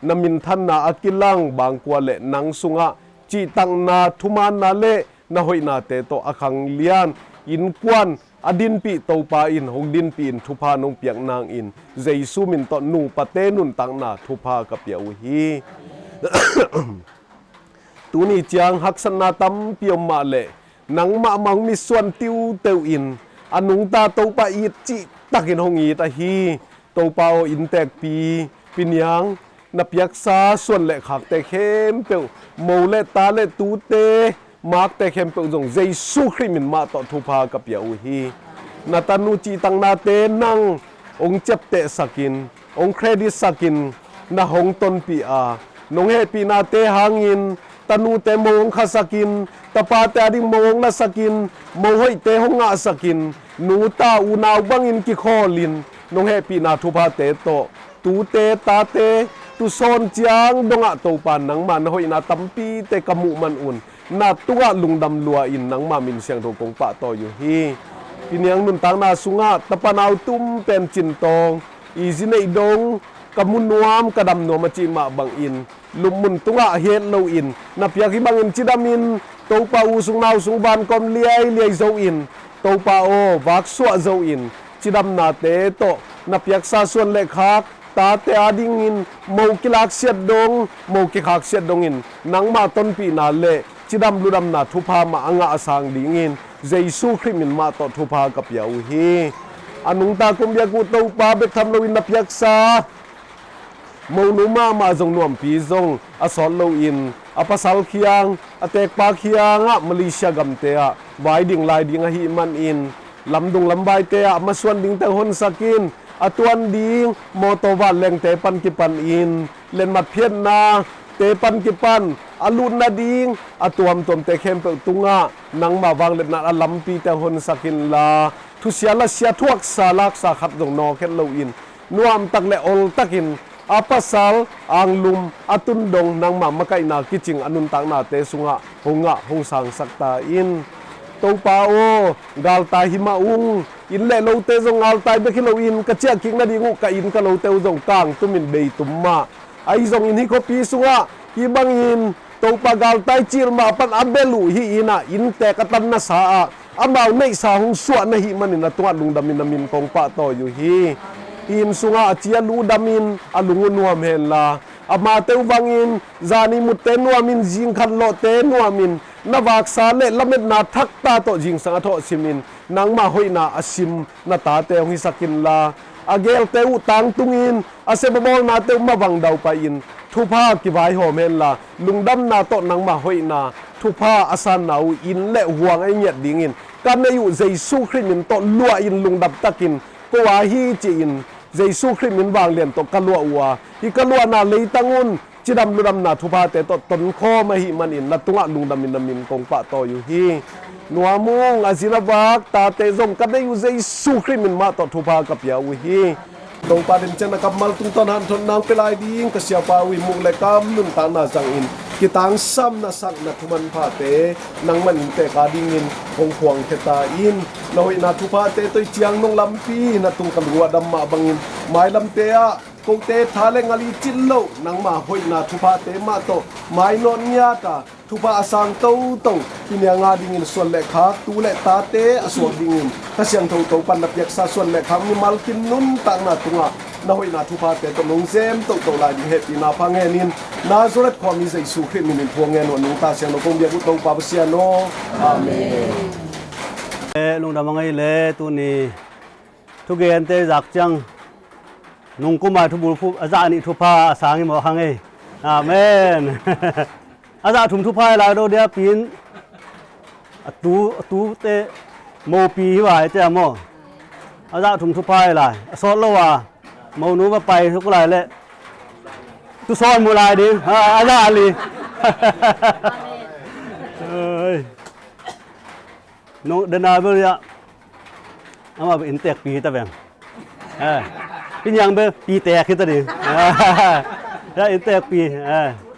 นามินทันนาอากิลังบางกว่าเลนังสุงะจีตังนาทุมานนาเลนาหอยนาเตโตอคังเลียนอินกวนอดินปีโตปาอินหงดินปีนทุพานงเปียงนางอินเจซูมินตอนูปะเตนุนตังนาทุพากับเปียอุฮี ตูนี่จางหักสนาตัมเปียมมาเลนังมามังมีส่วนติวเตวอินอนุงตาโตปาอีจิตักินหงอีตาฮีโตปาโออินแตกปีปินยังนับยักษาส่วนเละขักแต่เข้มเปียวโมเลตาเลตูเตมาร์กแต่เข้มเปียวจงเจซูคริมินมาต่อทุพากับเปียอุฮีนาตานูจีตังนาเตนังองเจ็บเตะสกินองเครดิตสกินนาหงต้นปีอานงเฮปีนาเตหางิน ตะนูเตมงคาสกินตะปาแต่ดิมงละสกินมงห้อยเตหงะสกินหนูตาอูนาวบังอินกิคอลินนงเฮปีนาทุพาเตโตตูเตตาเตตุซอนจางดงะโตปานนังมันห้อยนาตัมปีเตกะมุมันอุนนาตัวลุงดำลัวอินนังมามินเสียงโตกงปะโตอยู่ฮีปีเนียงนุนตังนาสุงะตะปานาวตุ้มเป็นจินตองอีจิเนดงกะมุนนวมกะดำนวมจิมาบังอินลุมมุนตุงะเฮดโลอินนับยากิบังอินจิดามินโตปาอูสุงนาวสุงบานกอมเลียโซอินโตปาโอวักสวะโซอินจิดำนาเตโตนับยักษาส่วนเลขาตาเตอาดิงอินโมกิลักเสียดงโมกิขักเสียดงอินนังมาต้นปีนาเลจิดำลุดำนาทุพามาอังอาสังดิงอินเจซูคริมินมาตทุพากับยาอุฮีอนุงตากุมยากุโตปาเบกทำโลอินนับยักษาโมนุมาจงนวมปีจงอสอนโลอินอปัสสัลเคียงอเตกปาเคียงอะมลีเซียกัมเตะไวดิ่งลายดิ่งหิมันอินลำดุงลำใบเตะมาส่วนดิ่งแต่หนสกินอตวนดิ่งโมโตวันแรงเตปันกิปันอินเล่นมัดเพียนนาเตปันกิปันอลุนนาดิ่งอตวมตวมเตเข้มเปตุงะนังมาวางเล่นนาลำปีแต่หนสกินลาทุเสียละเสียทวกสาลักสาขับดงนอเข็นโลอินนวมตักเลอลตักินอาปัสสาวอังลุมอาตุนดงนางมาไกนากิจิงอนุนตังนาเตสุงะหงะหงสังสักตาอินโตปาโอกาลตาหิมาอุงอินเลโลเตจงอัลตายเบคิโลอินกะเจียกิงนาดิงูกะอินกะโลเตวจงกางตุมินเบยตุมมาไอจงอินฮิโคปีสุงะฮิบังอินโตปากาลตายจิลมาปันอับเบลูฮิอินะอินเตกะตันนาสาอามาเนสาหงสวนะหิมันนะตัวลุงดามินนามินกองปะโตอยู่ฮีอินสุงะเจียลูดามินอลุงนัวเมนลาอามาเตวบังอินจานิมุเตนัวมินจิงคันโลเตนัวมินนวักษาเลละเม็ดนาทักตาโตจิงสังอโทสิมินนางมาหอยนาอสิมนาตาเตวฮิสกินลาอาเกลเตวตังตุงอินอาเซบบอลนาเตวมาวังดาวไปอินทุพากิบายโฮเมนลาลุงดำนาโตนางมาหอยนาทุพาอาสานนาวอินและห่วงไอเงียดดิงอินกันในอยู่เจซูคริมินโตลัวอินลุงดับตะกินกว่าฮีจีอินเจซูคริมินวางเลียนตกกะลัวอัวฮิกะลัวนาเลยตังอุนจิดำลุดำนาทุพาเตตตนคอมาหิมันอินนัตุงะลุงดำมินดำมินกงปะโตอยู่ฮีนัวมุงอาซินาวักตาเตจงกันได้อยู่เจซูคริมินมาตทุพากับยาอุฮีตรงปาดินเจนะกับมัลตุงตอนหันทนนางเปลายดิงกะเสียปาวิมุกเลกามนุนตานาจังอินกิตังซ้ำนะสักนะทุมันพาเตนังมันเตกาดิงินคงควงเทตาอินลอยนาทุพาเตตัวเจียงนงลำปีนะตุงกันรัวดำมาบังอินไม้ลำเตะกงเตทาเลงอลีจินโลนังมาหอยนาทุพาเตมาโตไม้นอนญาตาทุพาอสังโตตงปิญญางาดิงินส่วนเลขาตูเลตาเตอสวงดิงินกะเสียงโตโตปันนับยักษาส่วนเลขามีมัลกินนุนตังนาตุงะna hoi na thupa te to nong zem to to la ding he pi na phang he nin Nazaret kho mi sei su khri min phuang nge no nong ta siang no kong bia ku to pa sia no amen lung da mangai le tu ni thu gen te jak chang nong ku ma thu bul phu aza ni thupa sang mo hang ei amen aza thum thupa la do dia pin tu te mo pi wa te mo aza thum thupa la so lo wa màu núi mà bayทุกลายเลยtu soi một lายđi ra đi nó đơn nào bây giờ mà bị tẹt pì ta về cái nhang bây pì tẹt khi ta đi ra tẹt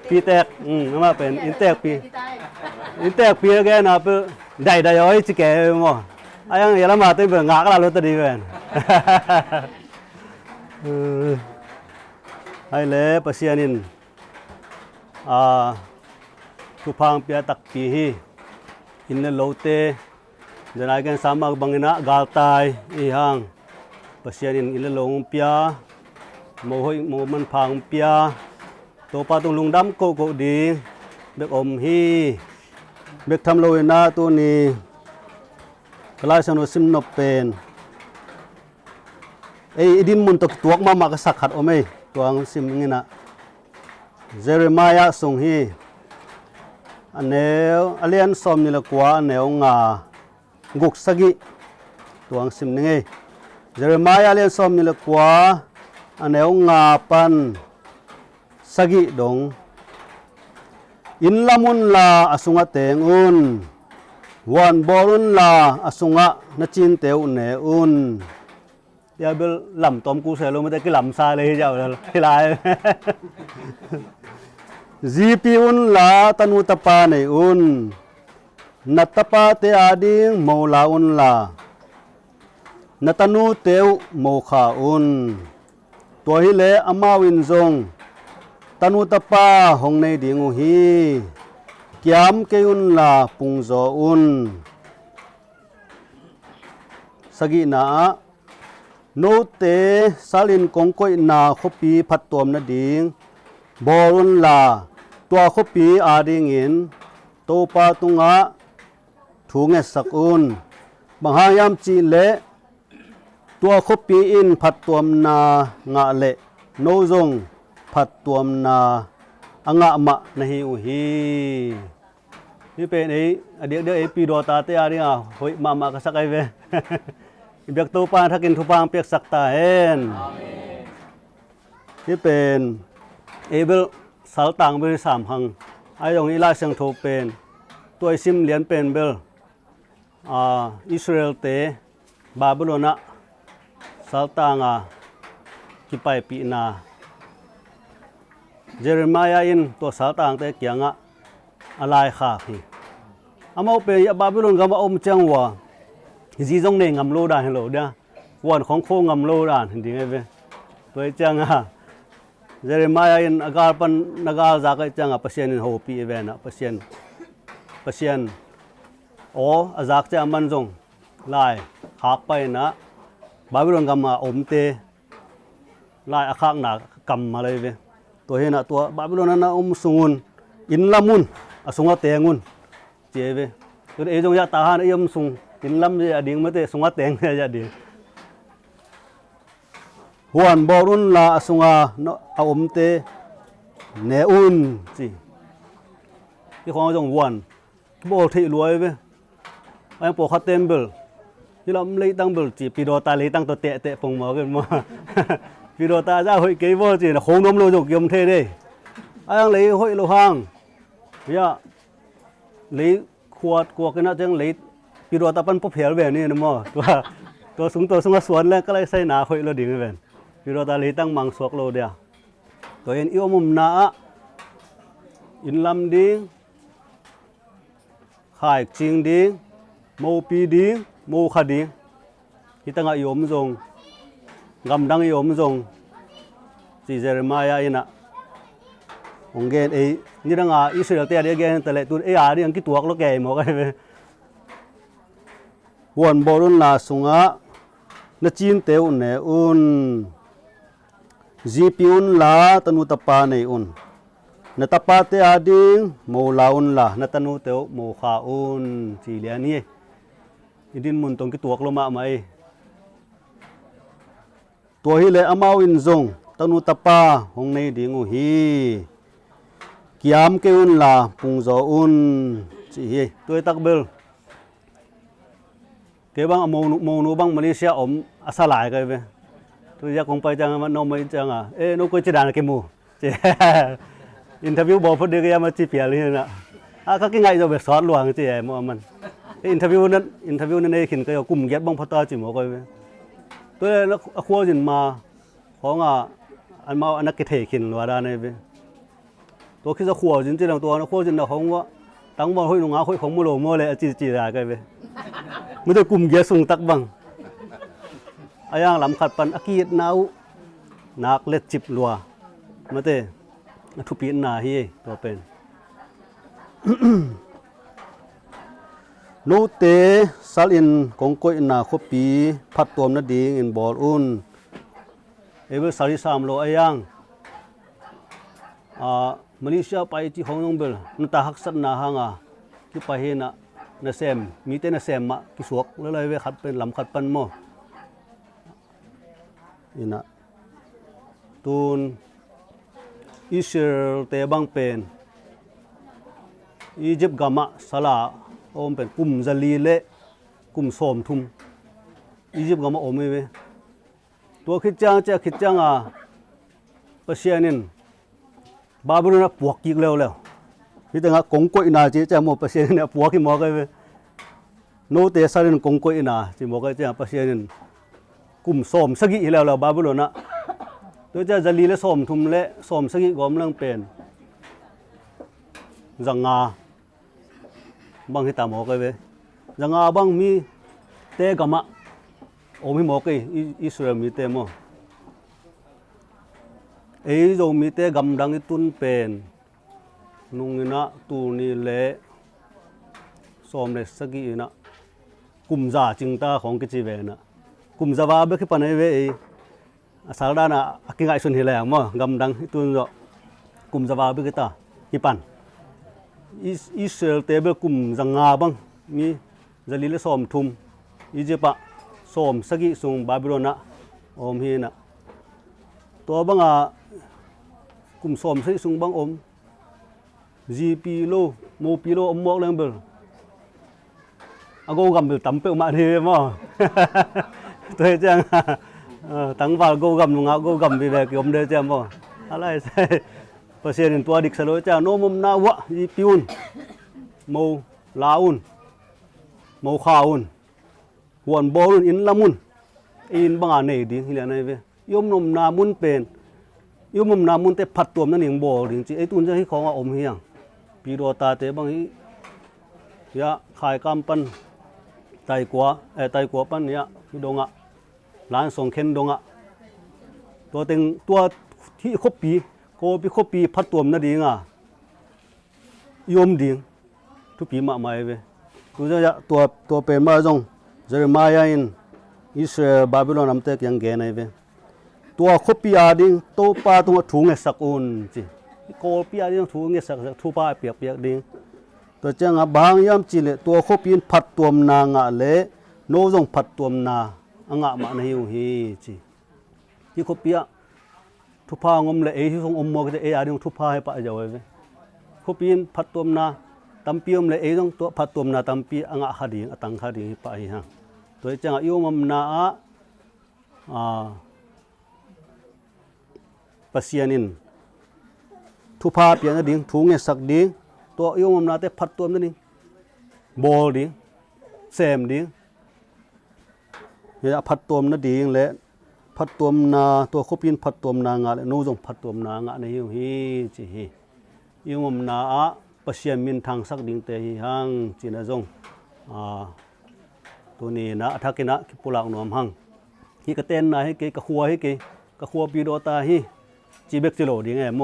pì tẹt màเป็นtẹt pì cái nào bây đầy đầy ơi chỉ kể mà ai ăn gì lắm mà tôi vừa ngã cái là luôn ta đi về hai le pasianin tu phang pia tak pi hi in le lote janai kan sama bangina gal tai i hang pasianin in le long pia mo hoi mo man phang pia to pa tung lung dam ko di bek om hi bek tham loi na tu ni kalai sano sim no pen idin mun tok tuak ma ka sakhat omei tuang sim ngina Jeremiah song hi aneu alian som ni la kwa aneu nga guk sagi tuang sim nge Jeremiah alian som ni la kwa aneu nga pan sagi dong อินละมุนลาอสุงะเตงอุนวันบอรุนลาอสุงะนจินเตวเนอุนยาเบลลำตอมกูเสลไม่ได้กิลำซาเลยเจ้าที่ไรจีปีอุนลาตนุตปาในอุนนัตปาเตอาดิงโมลาอุนลานัตนูเตวโมขาอุนตัวฮิเลอามาวินซงตนุตปาหงในดิงูฮีกิยามเกยุนลาปุงโซอุนสกินาโนเตซาลินกงกอยนาขปีพัดตวมนาดิงบอรุนลาตัวขปีอาดิงอินโตปาตุงะถูงเอสักอุนบางหายามจีเลตัวขปีอินพัดตวมนางะเลโนซงพัดตวมนาอังะมะนะฮิอุฮีนี่เป็นไอ้เดี๋ยวไอ้ปีโดตาเตอาดิงอ่ะเฮ้ยมาก็สักไอ้เวเบียกตูปานถ้ากินทุปางเปียกสักตาเห็นนี่เป็นเอเบลสาลต่างเบล3หังไอ้ตรงนี้ลาเสียงโทเป็นตัวซิมเหรียญเป็นเบลอิสราเอลเตบาบิโลนะสาลต่างกิไปปีนาเยเรมียาอินตัวสาลต่างเตเกียงอะไรขาฮีอามาเป็นบาบิโลนก็มาอมจังวะจีจงเนี่ยงำโลดานฮัลโหลเด้อวันของโคงำโลดานจริงๆไอ้เว้ยตัวจังเจเรมียาอินอากาศปันนากาจากไอ้จังเปอร์เซ็นต์โฮปีเว้ยนะเปอร์เซ็นต์โอ้อาจากจะมันจงไล่หักไปนะบาบิโลนก็มาอมเตไล่อาคักหนักกำมาเลยเว้ยตัวเห็นนะตัวบาบิโลนนั้นอมสุงุนอินละมุนอสุงะเตงุนเจเว้ยตัวเอจงยะตาหันเอี่ยมสุงอินลำจะดิ่งมาเตะสุงะเตงจะดิ่งหวนบอรุนลาสุงะเอาอมเตเนอุนสิที่ของจงหวนบอที่รวยไปไอ้ปอคัตเต็มเบลที่เราเลยตั้งเบลจีปีโดตาเลยตั้งตัวเตะปงมากันมาปีโดตาจะหอยเกี่ยวจีนะโค้งน้ำโลจกยมเทเด้ไอ้ยังเลยหอยโลหางเนี่ยเลยขวดกวกกันนะจังเลยปีโดตาปันพบเหี่ยวแบบนี้นะมั้งตัวสูงสวนแล้วก็เลยใส่หนาหอยโลดิ่งแบบปีโดตาเลยตั้งมังสวกโลเดียวตัวเอ็นอิวมุมนาอินลำดิ่งขายจริงดิ่งโมปีดิ่งโมขาดิ่งที่ตั้งอิวมจงกำดังอิวมจงจีเจริมายาอินะองเกนนี่ดังอิสราเอลเตียเดียเกนแต่ละตัวอาดิยังคิดตัวก็แก่หมดกันเลยวันบอรุนลาสุงะนจีนเตวเนอุนจีปีอุนลาตนุตปาเนอุนนตปาเตอาดิงโมลาอุนลานตนุเตวโมขาอุนจีเลียนี่อิดินมุนตรงคิดตัวก็มาไหมตัวฮิเลอามาวินซงตนุตปาหงในดิงูฮีกิยามเกอุนลาปุงโซอุนจีเฮตัวตักเบลเก็บบังโมนูบังมาเลเซียอมอาสลายกันไปตัวอยากคงไปจังมันโนไม่จังโนก็จะด่าเกมูเจอินเทอร์วิวบอกพอดีก็ยังมาจีเปียเลยนะเขากินไงจะแบบสอนหลวงเจมันอินเทอร์วิวนั้นเองก็ยังกลุ่มเย็ดบังพอตาจิมก็ไปตัวแล้วขั้วจินมาของอันมาอันนักเทขินว่าได้เนี่ยไปตัวคิดจะขั้วจินจีนตัวนักขั้วจินเราของว่าตั้งบอลห้อยลงห้อยของมือโลมือเลยจีได้กันไปไม่ได้กลุ่มเยอะส่งตักบังอายังลำขัดปันอากีดนาวนักเล็ดจิบลัวมาเตะทุปีนนาฮีตัวเป็นโนเตซัลอินกงกอยนาขปีพัดตัวนัดดิงอินบอลอุนเอเวอร์ซาริสามโลอายังมาเลเซียไปที่ฮ่องกงเบลนตาฮักสันนาฮังที่ไปเห็นนาเซมมีแต่นาเซมกิสวกแล้วเลยเวขัดเป็นลำขัดปันโมอินะตูนอิสราเอลเตบังเป็นอียิปต์กามะสลาโอมเป็นกลุ่มซาลีเละกลุ่มโสมทุมอียิปต์กามะโอมเวตัวคิดจังเปอร์เซียนินบาบิโลนปวกกิกแล้ว มีแต่งะกงก้อยนาจีจะหมอประเสียเนี่ยปัวกี่หมอก็โนเตสารินกงก้อยนาจีหมอก็จะประเสียนกุ่มส้มสกิแล้วเราบาบุโลนะตัวจะจะลีและส้มทุมและส้มสกิกอมเรื่องเป็นจังงาบางที่ตามหมอก็จังงาบางมีเตกะมะโอมีหมอก็อิสราเอลมีเตมอโจมีเตกำดังตุนเป็นนุงนะตูนี่เละสอมเลสกีนะกุมจาจิงตาของกิจิเวนะกุมจาวาเบคิปันเอเวสารดานะกิงไอซุนเฮลมอกำดังตุนโจกุมจาวาเบคิตากิปันอิสราเอลเตเบกุมจังงาบังมีจะลีเลสอมทุมอีจิปะสอมสกิซุงบาบิโลนะอมฮีนะตัวบังกุมสอมสกิซุงบังอมGP lo mo pilo omok lang bel ago gam bel tampe ma the mo tôi chang tang vào go gam nga go gam bi ve kyom de chang mo alai sai pasien tua dik salo cha no mom na wa GP un mo laun mo khaun won bolun in lamun in banga nei ding hila nai ve yom nom na mun pen yom mom na mun te phat tuam na ning bol ding chi ai tun ja hi khong a om hiangปีโรตาเตบังฮิยะขายกำปันไตกัวปันเนี่ยดงอ่ะร้านส่งเข็นดงอ่ะตัวเต็งตัวที่คบปีโกปีคบปีพัดตัวนั่นดีง่ะยมดีทุกปีมาใหม่เว้ยตัวเป็นมาจงเจอมาย่าอินอิสราเอลบาบิโลนนำเตกยังแกนไอ้เว้ยตัวคบปีอาดิงโตปาตัวถุงเอสักอุนจีโกปีอาดิงถุงเอสักทุปาเปียกดิงตัวจังอ่ะบางยามจีเลตัวคบปีนพัดตัวนางอ่ะเละโนจงพัดตัวนาอ่างอ่ะมาในหิวฮีจีที่คบปีอ่ะทุพางมเลยที่ทรงอมมอกจะอาดิงทุพาให้ปะเจ้าเว้ยคบปีนพัดตัวนาตัมปีมเลยต้องตัวพัดตัวนาตัมปีอ่างอ่ะขัดดิงตังขัดดิงให้ปะให้ฮะตัวจังอ่ะโยมนาปัสยานินทุพาเปียงดิ่งถุงเงสักดิ่งตัวโยมนาเตพัดตัวนั่นดิ่งบอลดิ่งแซมดิ่งเนี่ยพัดตัวนั่นดิ่งและพัดตัวนาตัวคบินพัดตัวนางาและโนจงพัดตัวนางาในหิวฮีจีฮีโยมนาปัสยามินทางสักดิ่งเตหิหังจีนะจงตัวนี้นะทักกินะคิปุลักนวมหังฮีกระเต้นนะให้เกกะขัวให้เกกะขัวปีโดตาฮีจีเบกจิโลดิ่งไงโม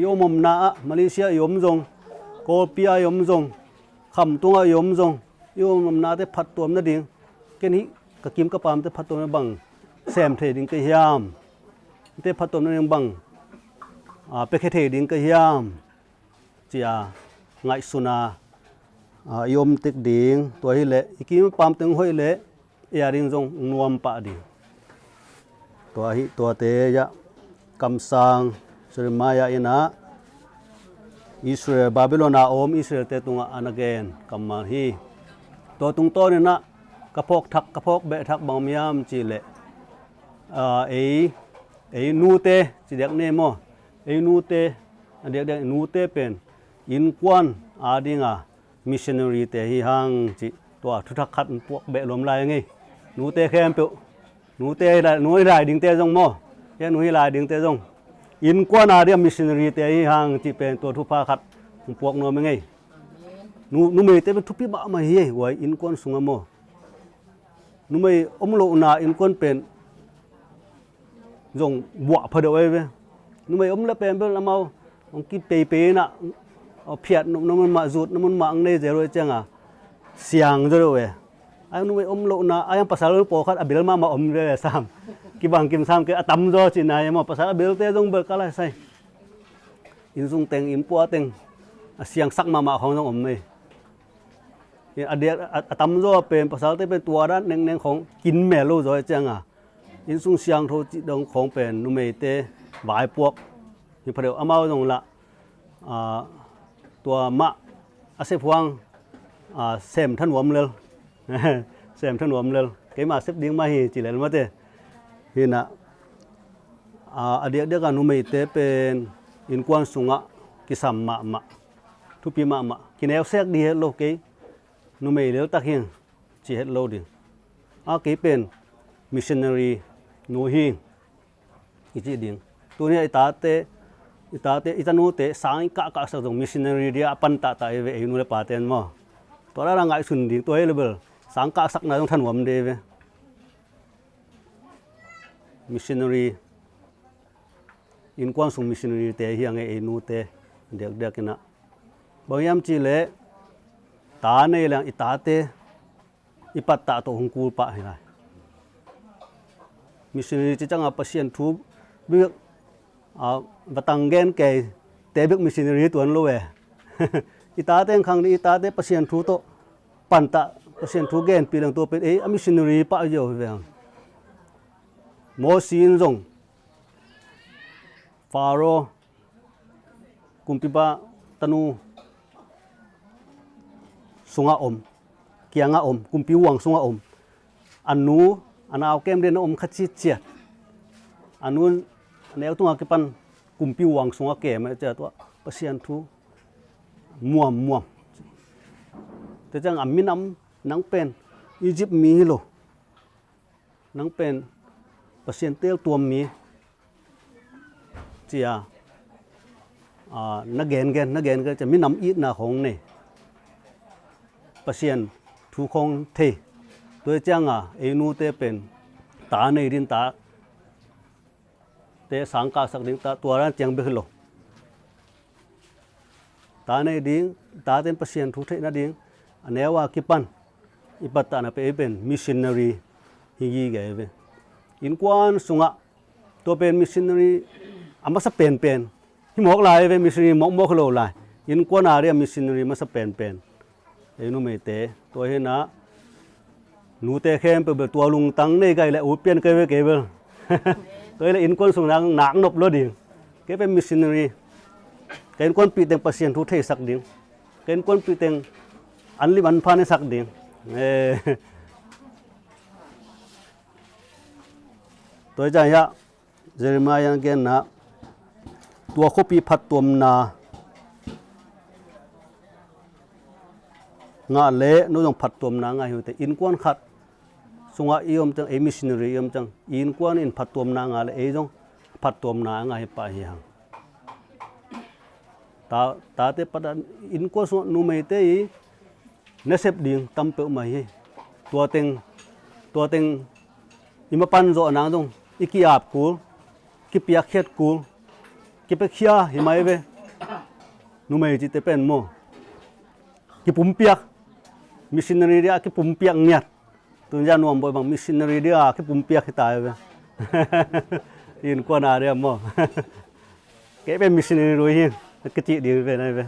โยมนามาเลเซียยมจงโกปียยมจงคำตัวยมจงโยมนาเตพัดตัวนั่นดิ่งแค่นี้กะกิมกะปามเตพัดตัวนั่นบังแซมเทดิ่งกะยามเตพัดตัวนั่นบังเปเคเทดิ่งกะยามจียไงสุนายมติกดิ่งตัวฮิเละอีกิมปามตึงห้อยเละเอริ่งจงนวมปะดิ่งตัวเตยะคำสั่งสุริมายาอินะอิสราเอลบาบิโลนาอมอิสราเอลเตตุงอันเกนกัมมาฮีตัวตุงโตนี่นะกระพกทักกระพกเบะทักบางมียามจีเลนูเตจีเด็กเนโมนูเตเด็กนูเตเป็นอินควันอาดิงมิชชันนารีเตฮีฮังจีตัวทุทักขัดพวกเบะลมลายไงนูเตแคมเปนูเตนูให้ลายดิ่งเตจงโมยังนูให้ลายดิ่งเตจงอินกว่านาเดียมิชชันนารีเตฮีฮังจีเป็นตัวทุพาขัดพวกโนมไงนูไม่เตเป็นทุพิบะมาเฮไว้อินกวนสุงโมนูไม่อมโลนาอินกวนเป็นจงบวกพอดีไว้เว้ยนูไม่อมละเป็นเปละเมาองกิเปน่ะเอาเพียดนูมันมาจุดนูมันมาอังเนเจโรจังเสียงจะด้วยไอ้นูไม่อมโลนาไอ้ยังภาษาเราปอขัดอเบลมาอมเลยซ้ำกิบังกิมซ้ำก็ตั้มจ่อจีนายมาภาษาอเบลเตจงเบิกอะไรใส่อินซุงเต็งอินปัวเต็งเสียงสักมาของน้องอมเลยอเดียตั้มจ่อเป็นภาษาเตเป็นตัวด้านเน่งของกินแม่ลูกจ่อจังอินซุงเสียงโทจิดงของเป็นนูไม่เตบายพวกที่พอดีเอามาตรงละตัวมะอาเซพวงเซมท่านวมเลยเซมท่านวมเลยเกี่ยมาเซฟดิ้งมาฮีจีเลยมาเตฮีนะอเดียกันนูไม่เตเป็นอินกวนสุงะกิสัมมะทุ ทุปีมากินแนวแซกดีเฮ็ดโลเกนุเมเลตักเฮงจิเฮ็ดโลดิเกเป็น missionary นูฮิงอีจิดิงตัวนี้อิตาเตอิตานูเตสังกะสักตรง missionary เดียปันตะเวนูเลปาเตนมอตัวละงายสุนดิงตัวเอเลเบลสังกะสักนาต้องทันวมเดเว missionary อินกวางสุง missionary เตเฮียงเอนูเตเด็กๆนะบางยามจิเลตาในแรงอิตาเตอิปัตตะโตหงกูปะให้ได้ missionary จะจังปะเซียนทูเบิกบะตังแกนแกเตเบิก missionary ตัวนั้นโลเว อิตาเตคังนี้อิตาเตปะเซียนทูโตปันตะปะเซียนทูแกนปีลังตัวเป็นmissionary ปะอยู่เวงโมซีนจงฟาโรกุมปิบะตนูสุงาอมเกียงาอมกุมปิวงสุงาอมอันนูอันเอาเกมเรนอมคัดจิเจียอันนู้นแนวตัวกิปันกุมปิวงสุงาเกมเจอตัวปะเซียนทูม่วมแต่จังมินำนังเป็นอียิปต์มีโลนังเป็นปะเซียนเตลตัวมีเจียนักเกนก็จะมินำอีนาของนี่ปะเซียนทูคงเทตัวจังเอนูเตเป็นตาในดินตาเตสังกาสักดินตาตัวนั้นจังเบลโลตาในดิงตาเต็นปะเซียนทูเทนะดิงอันเนว่ากิปันอิปัตตานะเป็น missionary ฮิกีแกเวอินกวนสุงะตัวเป็น missionary อามาสเปนที่หมอกลายเว missionary หมอกโลลายอินกวนอาเรีย missionary มาสเปนเอนูเมเตตัวเฮนะนูเตเข้มเปตัวลุงตังในไกและอูเปียนไกเวเกเบลตัวเฮอินกวนสุงนังหนักนบโลดิงเกเป็น missionary เกนกวนปีเต็งปะเซียนทูเทสักดิงเกนกวนปีเต็งอันลิมันพาในสักดิงตัวใจยะเจเรมายาเกนนะตัวคบีพัดตัวมนางาเละนู้นพัดตัวมนางาอยู่แต่อินกวนขัดสงะอียมจังมิชชันนารียมจังอินกวนอินพัดตัวมนางาเละจงพัดตัวมนางาให้ไปยังตาเตปดอินกวนสนูไม่เตยเนเซบดิงตั้มเปิลมาให้ตัวเต็งอิมาปันโจนางจงอีกีอาบกูกิปยาเขียดกูกิปเขียหิมายเวนูไม่จิตเป็นโมกิปุ่มเปียกมิชชันนารีเดียกิปุ่มเปียกเนี่ยตัวจานวมบ่อยบางมิชชันนารีเดียกิปุ่มเปียกให้ตายเวอินกว่านาเรียมโมเก็เป็นมิชชันนารีรู้ยังกระจิดีเป็นอะไรเว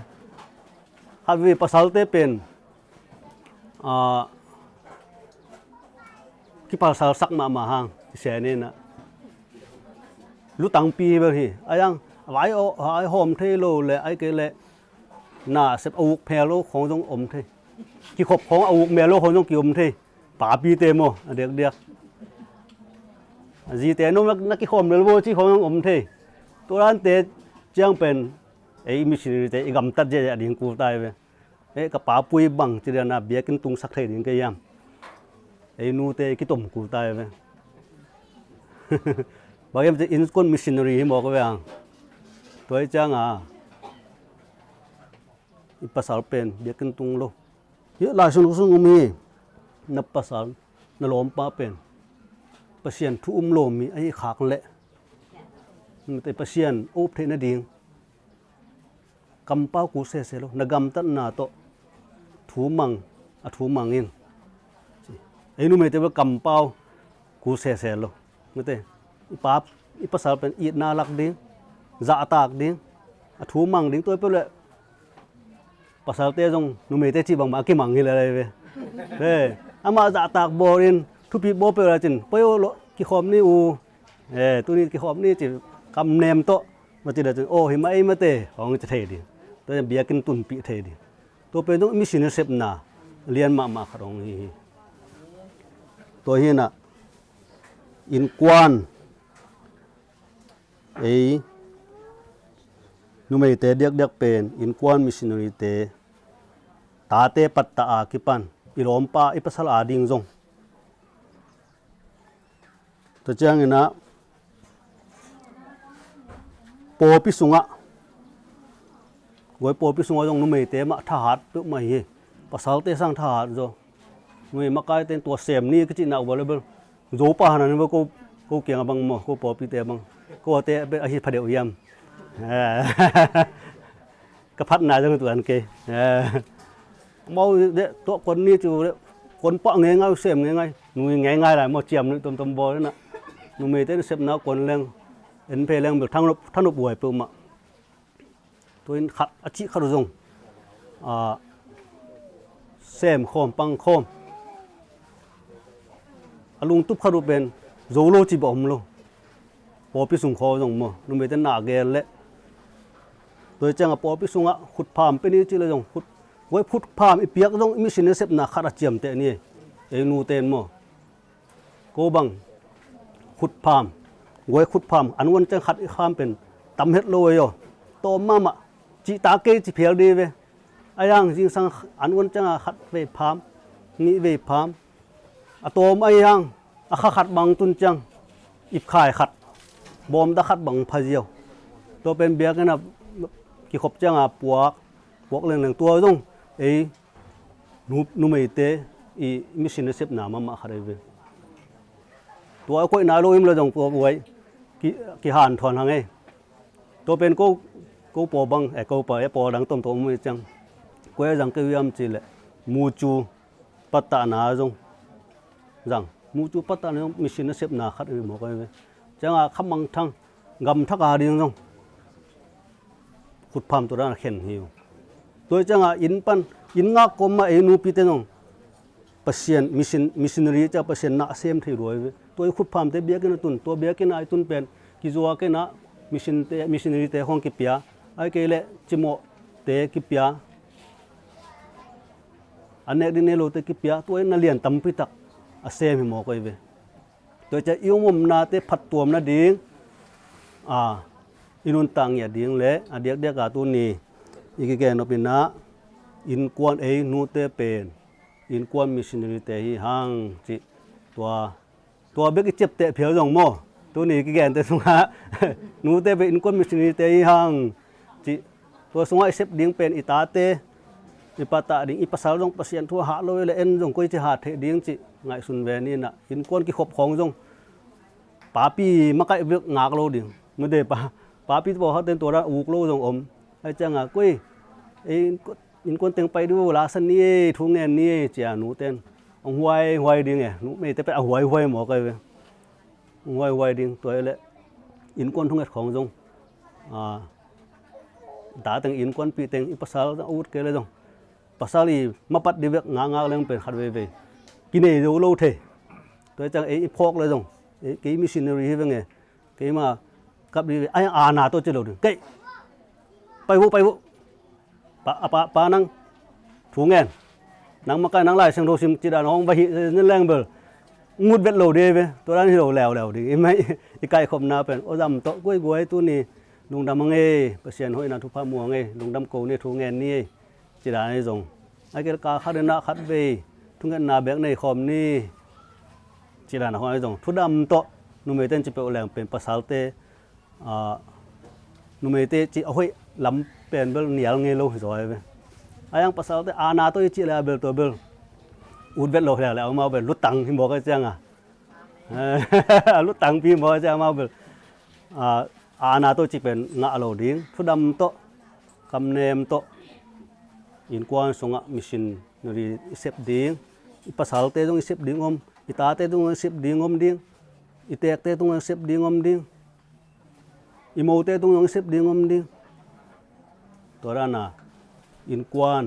ฮับวีภาษาเตเป็นกิภาษาสักมาหางเสียนี่นะรู้ตังปีเบอร์ที่ไอ้ยังไว้หอมเทโลเลยไอ้เกลเลยน่าเสพอาวุธเพลโลของจงอมเทกี่ขบของอาวุธเมโลของจงกี่อมเทป่าปีเตโมเด็กจีเตโนนักกี่ขมเมโลที่ของจงอมเทตัวนั้นเตจังเป็นไอ้มิชชันนารีเตอีกำตัดเจจะดิ่งกูตายเว้กับป่าปุยบังจีเดียนาเบียกินตุงสักเทดิ่งก็ยังไอ้นูเตกี่ตุ่มกูตายเว้บางอย่างจะอินสกุลมิชชันนารีให้บอกว่าตัวจังอีภาษาเป็นเบียกันตุงโลเยอะหลายส่วนมีนับภาษานลมป้าเป็นปะเซียนทุโลมีไอ้ขากเละแต่ปะเซียนโอเทนดิงกำเป้ากูเสโลนกำตันนาโตทูมังอินไอ้นู่นไม่แต่ว่ากำเป้ากูเสโลไม่แต่อีภาษาเป็นอีนาลักดิงจะตากดิงทูมังดิงตัวเปล่าภาษาเตจงนุ่มเตจีบางมากี่มังฮิลอะไรเว้อามาจะตากบอรินทุบปีบอเปล่าจินไปโอโลกี่ขอมนี่ตัวนี้กี่ขอมนี่จีคำเนมโตมาจีเดจินโอ้หิมะไอ้มาเตของจะเทดิตัวนี้เบียกินตุนปีเทดิตัวเป็นต้องมิชชันนารีเซปนาเรียนมาขรองฮีตัวนี้น่ะอินกวน นุเมเตเดียกเป็นอินกวนมิชชันนารีเตตาเตปัตตาอากิปันอิลอมปาอิปัสสลาดิงจงตัวเจ้าเงินนะโปปิสุงะไว้โปปิสุงะจงนุเมเตมะทหารตุมาเฮปัสสาวะเตสังทหารจงนุเมมะกายเต็นตัวเสมนี่ก็จินักบอลเบลโจปาหันนั่นว่ากูเกี่ยงบังมอกูโปปิเตบังกูเตเป็นอาชีพพเดียวยามก็พัฒนาจังตัวอันเกเมาเดตัวคนนี้จูคนปะง่ายๆเสมง่ายๆนุยง่ายๆหลายมาเจียมนึงตมๆบ่นั่นน่ะนุเมเตเสพนาคนแรงเอ็นเพแรงแบบทั้งรบป่วยปุ่มอ่ะตัวนี้ขัดอาชีพขัดจงเสมโคมปังโคมอลุงตุบขัดเป็นโจโลจิบอมโลพอพิสุงคอจงมนุเมเตนาเกลเลโดยจังพอพิสุงะขุดพามเป็นนี่จิเลยจงขุดไว้ขุดพามอีเปียกจงมีสินเสพนาขัดเจียมเตนี่เอนูเตนมโกบังขุดพามไว้ขุดพามอันวันจังขัดอีข้ามเป็นตำเฮ็ดโลยโตมามะจิตาเกจิเพียวดีเวอายังจิงสังอันวันจังขัดเวพามนี่เวพามอะโตมอายังอะขัดบังตุนจังอิบข่ายขัดบอมตะขัดบังพะเจียวตัวเป็นเบียกันนะกี่ขบจังปวกเรื่องตัวจงนูไม่เตอีมิสินเสพนามาขัดเวตัวไอ้คนนาโลอิมเลยจงตัวไว้กี่หันถอนหางตัวเป็นกูปอบังกูปอปอดังต้มมือจังกูจังเกี่ยมจิเลมูจูปัตตานาจงจังมูจูปัตตานามิสินเสพนาขัดเวหมอกเวจังขมังทั้งกำทักอาดิงจงขุดพามตัวนั้นเข็นหิวโดยจังอินปันอินงากมานูปีเตนงปัสเซียนมิสินรีจะปัสเซียนนาเซมที่รวยตัวขุดพามเตเบียกันตุนตัวเบียกันไอตุนเป็นกิจัวกันนะมิสินรีเตห้องกิปยาไอเกเลจิโมเตกิปยาอันเนดินเนโลเตกิปยาตัวนัเลียนตัมปิตักอาเซมหมอกเวโดยจะอิวมุมนาเตพัดตัวนาดิ้งอินุนตังอย่าดิ้งเละเดียกตัวนี้อีกแกนอปินะอินกวนนูเตเป็นอินกวนมิชชันนารีเตhi hang จิตัวเบกเจ็บเตะเพียวจงโมตัวนี้กี่แกนเตสุงะนูเตเป็นอินกวนมิชชันนารีเตhi hang จิตัวสุงะเซบดิ้งเป็นอิตาเตอิปตาดิ้งอิปัสสาวะจงปัสยันทั่วหาโลยละเอ็นจงก้อยจะหาเทดิ้งจิไงสุนเวนี่น่ะอินกวนกี่ขบของจงปาปีมะไก่เวกงากโลดิ้งไม่ได้ปาปีบอกเขาเต็นตัวละอูกโลจงอมไอ้จังก้อยอินกวนเต็งไปดูลาสันนี่ทุ่งเงินนี่เจียหนูเต้นหวยดิ้งหนูไม่แต่ไปหวยหมอกันเลยหวยดิ้งตัวเละอินกวนทุ่งเงินของจงตาเต็งอินกวนปีเต็งอิปัสสาวะอูดเกลจงปัสสาวะมาปัดดิเวกงาเรื่องเป็นขัดเวกินเอโยโลเทตัวจังพอกเลยจงกี่มิชชันนารีเป็นไงกี่มากับดิไออาณาตัวเจริญเกยไปวุปานังถูงเงินนังมากันนังไล่เสียงโรซิมจิดาน้องไปนั่นแรงเบลงุดเบ็ดโลเดเวตัวนั้นที่โลแล้วดิไม่อีไก่ขมนาเป็นโอดำโตกุ้ยตัวนี้ลุงดำมังเปอร์เซ็นต์ห้อยนาทุพามัวลุงดำโกนี่ถูงเงินนี่จิดานี่จงไอเกลกาขัดนาขัดเวทุงเงินนาแบกในขมนี่จิดาน้อยจงทุดำโตนุเมเตนจิเปโอแรงเป็นภาษาเตนุเมเตจิเอาห้อยลำเป็นเบลเหนียวเงยโลสวยไปไอ้ยังภาษาเตอาณาตัวจิเลยเบลตัวเบลอุดเบ็ดโลแล้วเอามาเบลลุตังที่บอกกันจังลุตังพี่บอกจังมาเบลอาณาตัวจิเป็นงะโลดิ้งทุดำโตกำเนมโตอินกวนสงะมิชินนรีเสพดิ้งภาษาเตต้องเสพดิ้งอมอิตาเตต้องเสพดิ้งอมดิ้งอิเตกเตต้องเสพดิ้งอมดิ้งอิโมเตต้องเสพดิ้งอมดิ้งตัวนั้นน่ะอินกวน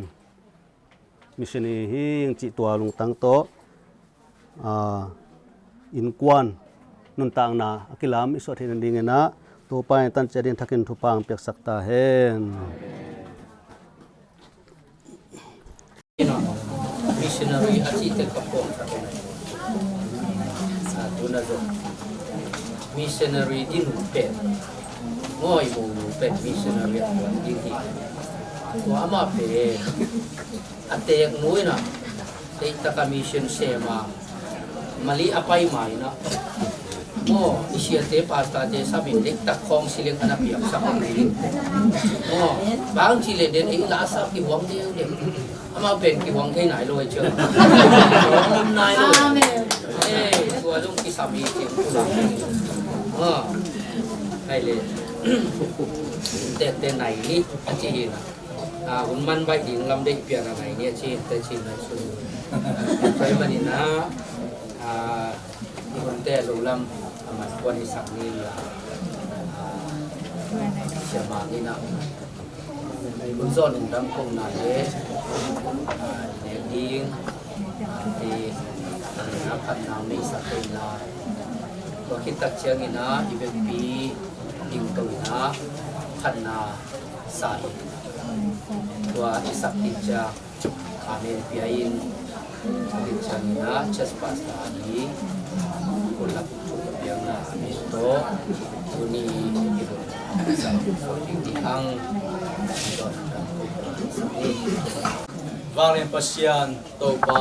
มิชนีหิงจิตัวลุงตังโตอินกวนนุนตังนาอกิลามอิสวดเฮนดิงนะตัวไปตันเจดินทักินทุปังเปียกสักตาเฮนมิชชันนารีอาชีพกับผมตัวนั้นมิชชันนารีที่หนุนเป็น ngoi mo pen missionary wan ding hi wa ma pe ate ngoi na te ta ka mission sema mali apai mai na mo isia te pasta te sabin lek tak khong silek ana piak sa ni mo bang chile den ei la sa ki wang de de ama pen ki wang thai nai loi chơ wang nai loi tua lung ki sami ti hai le te nai ni chi na hun man bai ding lam de pia na nai ni chi te chi na su pai mani na hun te lu lam ama wan ni sak ni la sia ma ni na hun zon ng dam kong na le ne ding ti na phat na mi sa pe la ko kitak chiang ina ibet pi ding to na phat na sa wa isak ti cha amen piain ti cha na chas pasta ni kulak yang na amen to uni ibu sa di ang vang len pasian to pa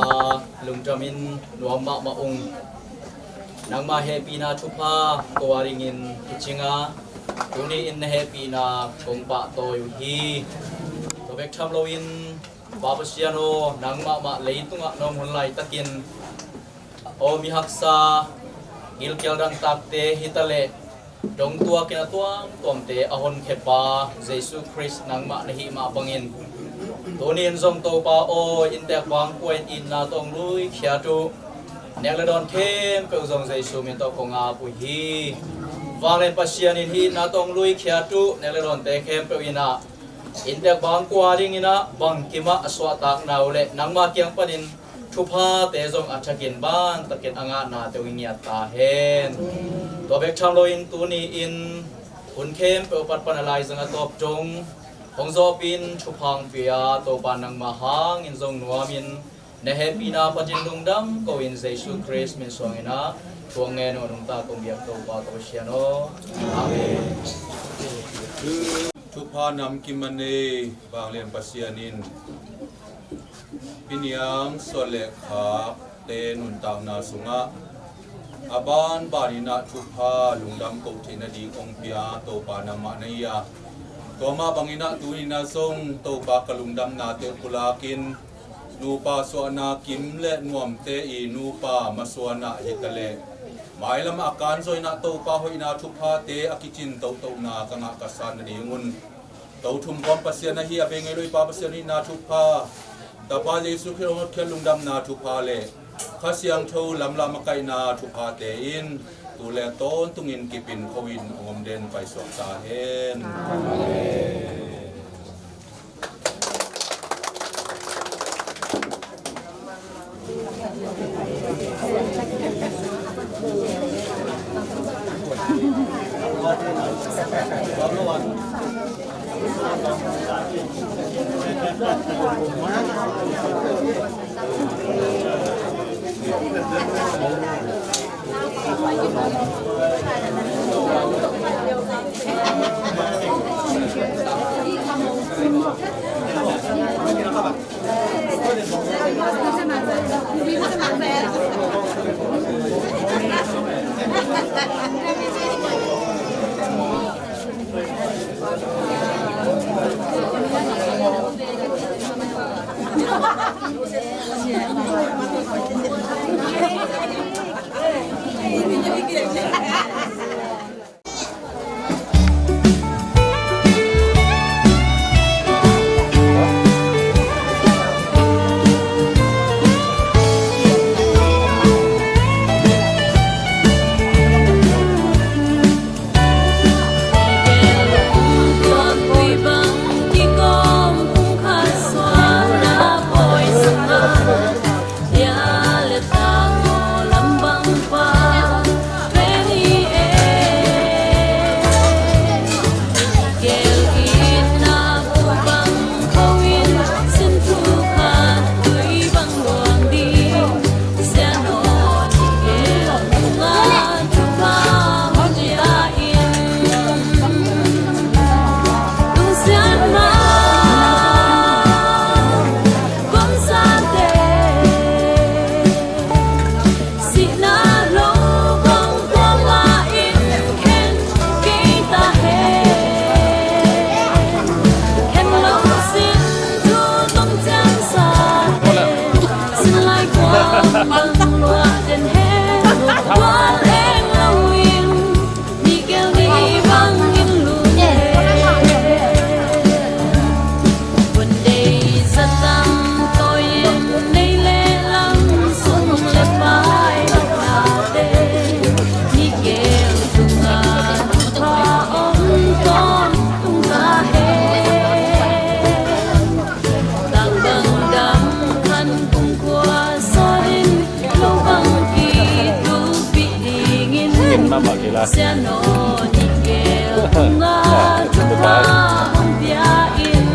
lungjamin nuama maung nang ma happy na thupa ko waringin kichinga tuni in happy na kongpa to yu hi to bek tham loin ba pasiano nang ma leitunga nom hunlai takin o mi haksa gilkel dang takte hitale dong tua kina tuang tomte ahon khepa jesu christ nang ma nahi ma bangin tonin zong to pa o in tek wang point in na tong lui khia tu nek la don them pe zong jesu min to konga pu hi walen pasian in hi na tong lui khia tu nek la don te khem pe ina in tek wang kwa ring ina bang kima aswa tak naule nang ma kyang panin thupa te zong athakin ban takin anga na te wingia ta hen to bek tham lo in tu ni in hun khem pe pat panalai zanga top jong hong zo pin thupang pia to panang mahang in zong nuamin ne happy na patin lungdam ko in jesu christ min songina tuang nge no nung ta kong biak to pa to siano amen thupa nam kimane banglen pasianin piniang sole kha te nun taw na sunga aban barina thupa lungdam ko thina di ong pia to pa na ma naiya toma bangina tuina song to pa kalungdam na te kulakin nupa so na kim le nuam te I nupa maswana hitale mailam akan so ina to pa hoina thupa te akichin to na kanga kasan ni ngun to thum kom pasya na hi abengai loi pa pasya ni na thupa tapa jesu christ khelungdam na thupa le khasiang tho lamla makai na thupa te in tule ton tungin kipin khowin ongom den pai sok ta hen amen ma ma ke la sia no ni ke nga tu pa hong bia in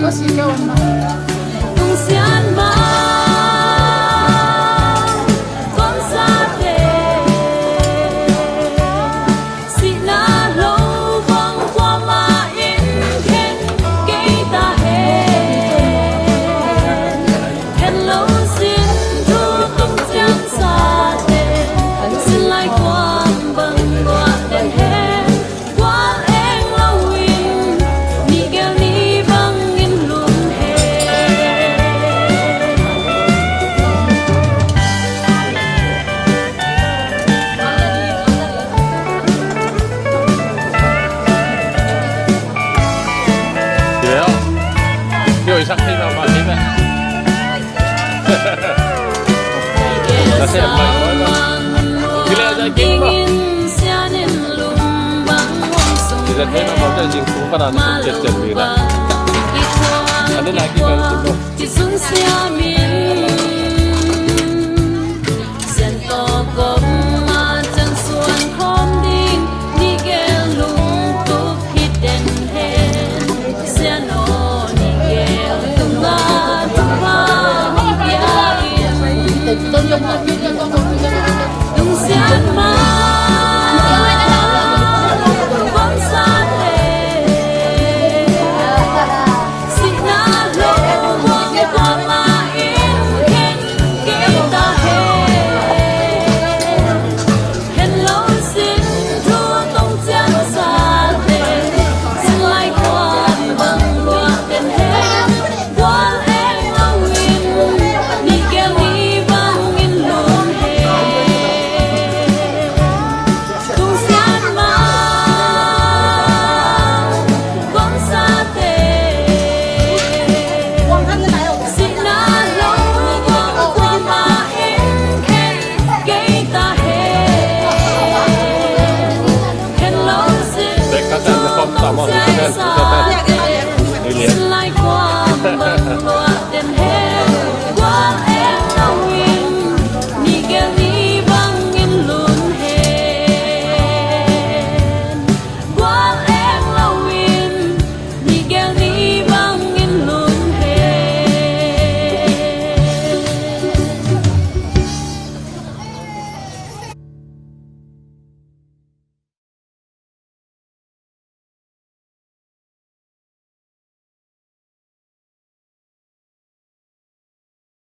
Có xin cho ông nó. tung xian ma con sa te si na lo vang qua ma in khen ke ta he khen lo xin thu tung xian sa te xin lai quang bang qua đèn he qua em lâu in ni kêu ni bang in luôn he Điều Điều sắc thêm vào vào thêm ạ Nó sẽ là mời gọi là Cái lẽ ra kinh mà Thì là thế mà có thể dính xuống và là nó sẽ chết chết vì là Anh đến lại cái vào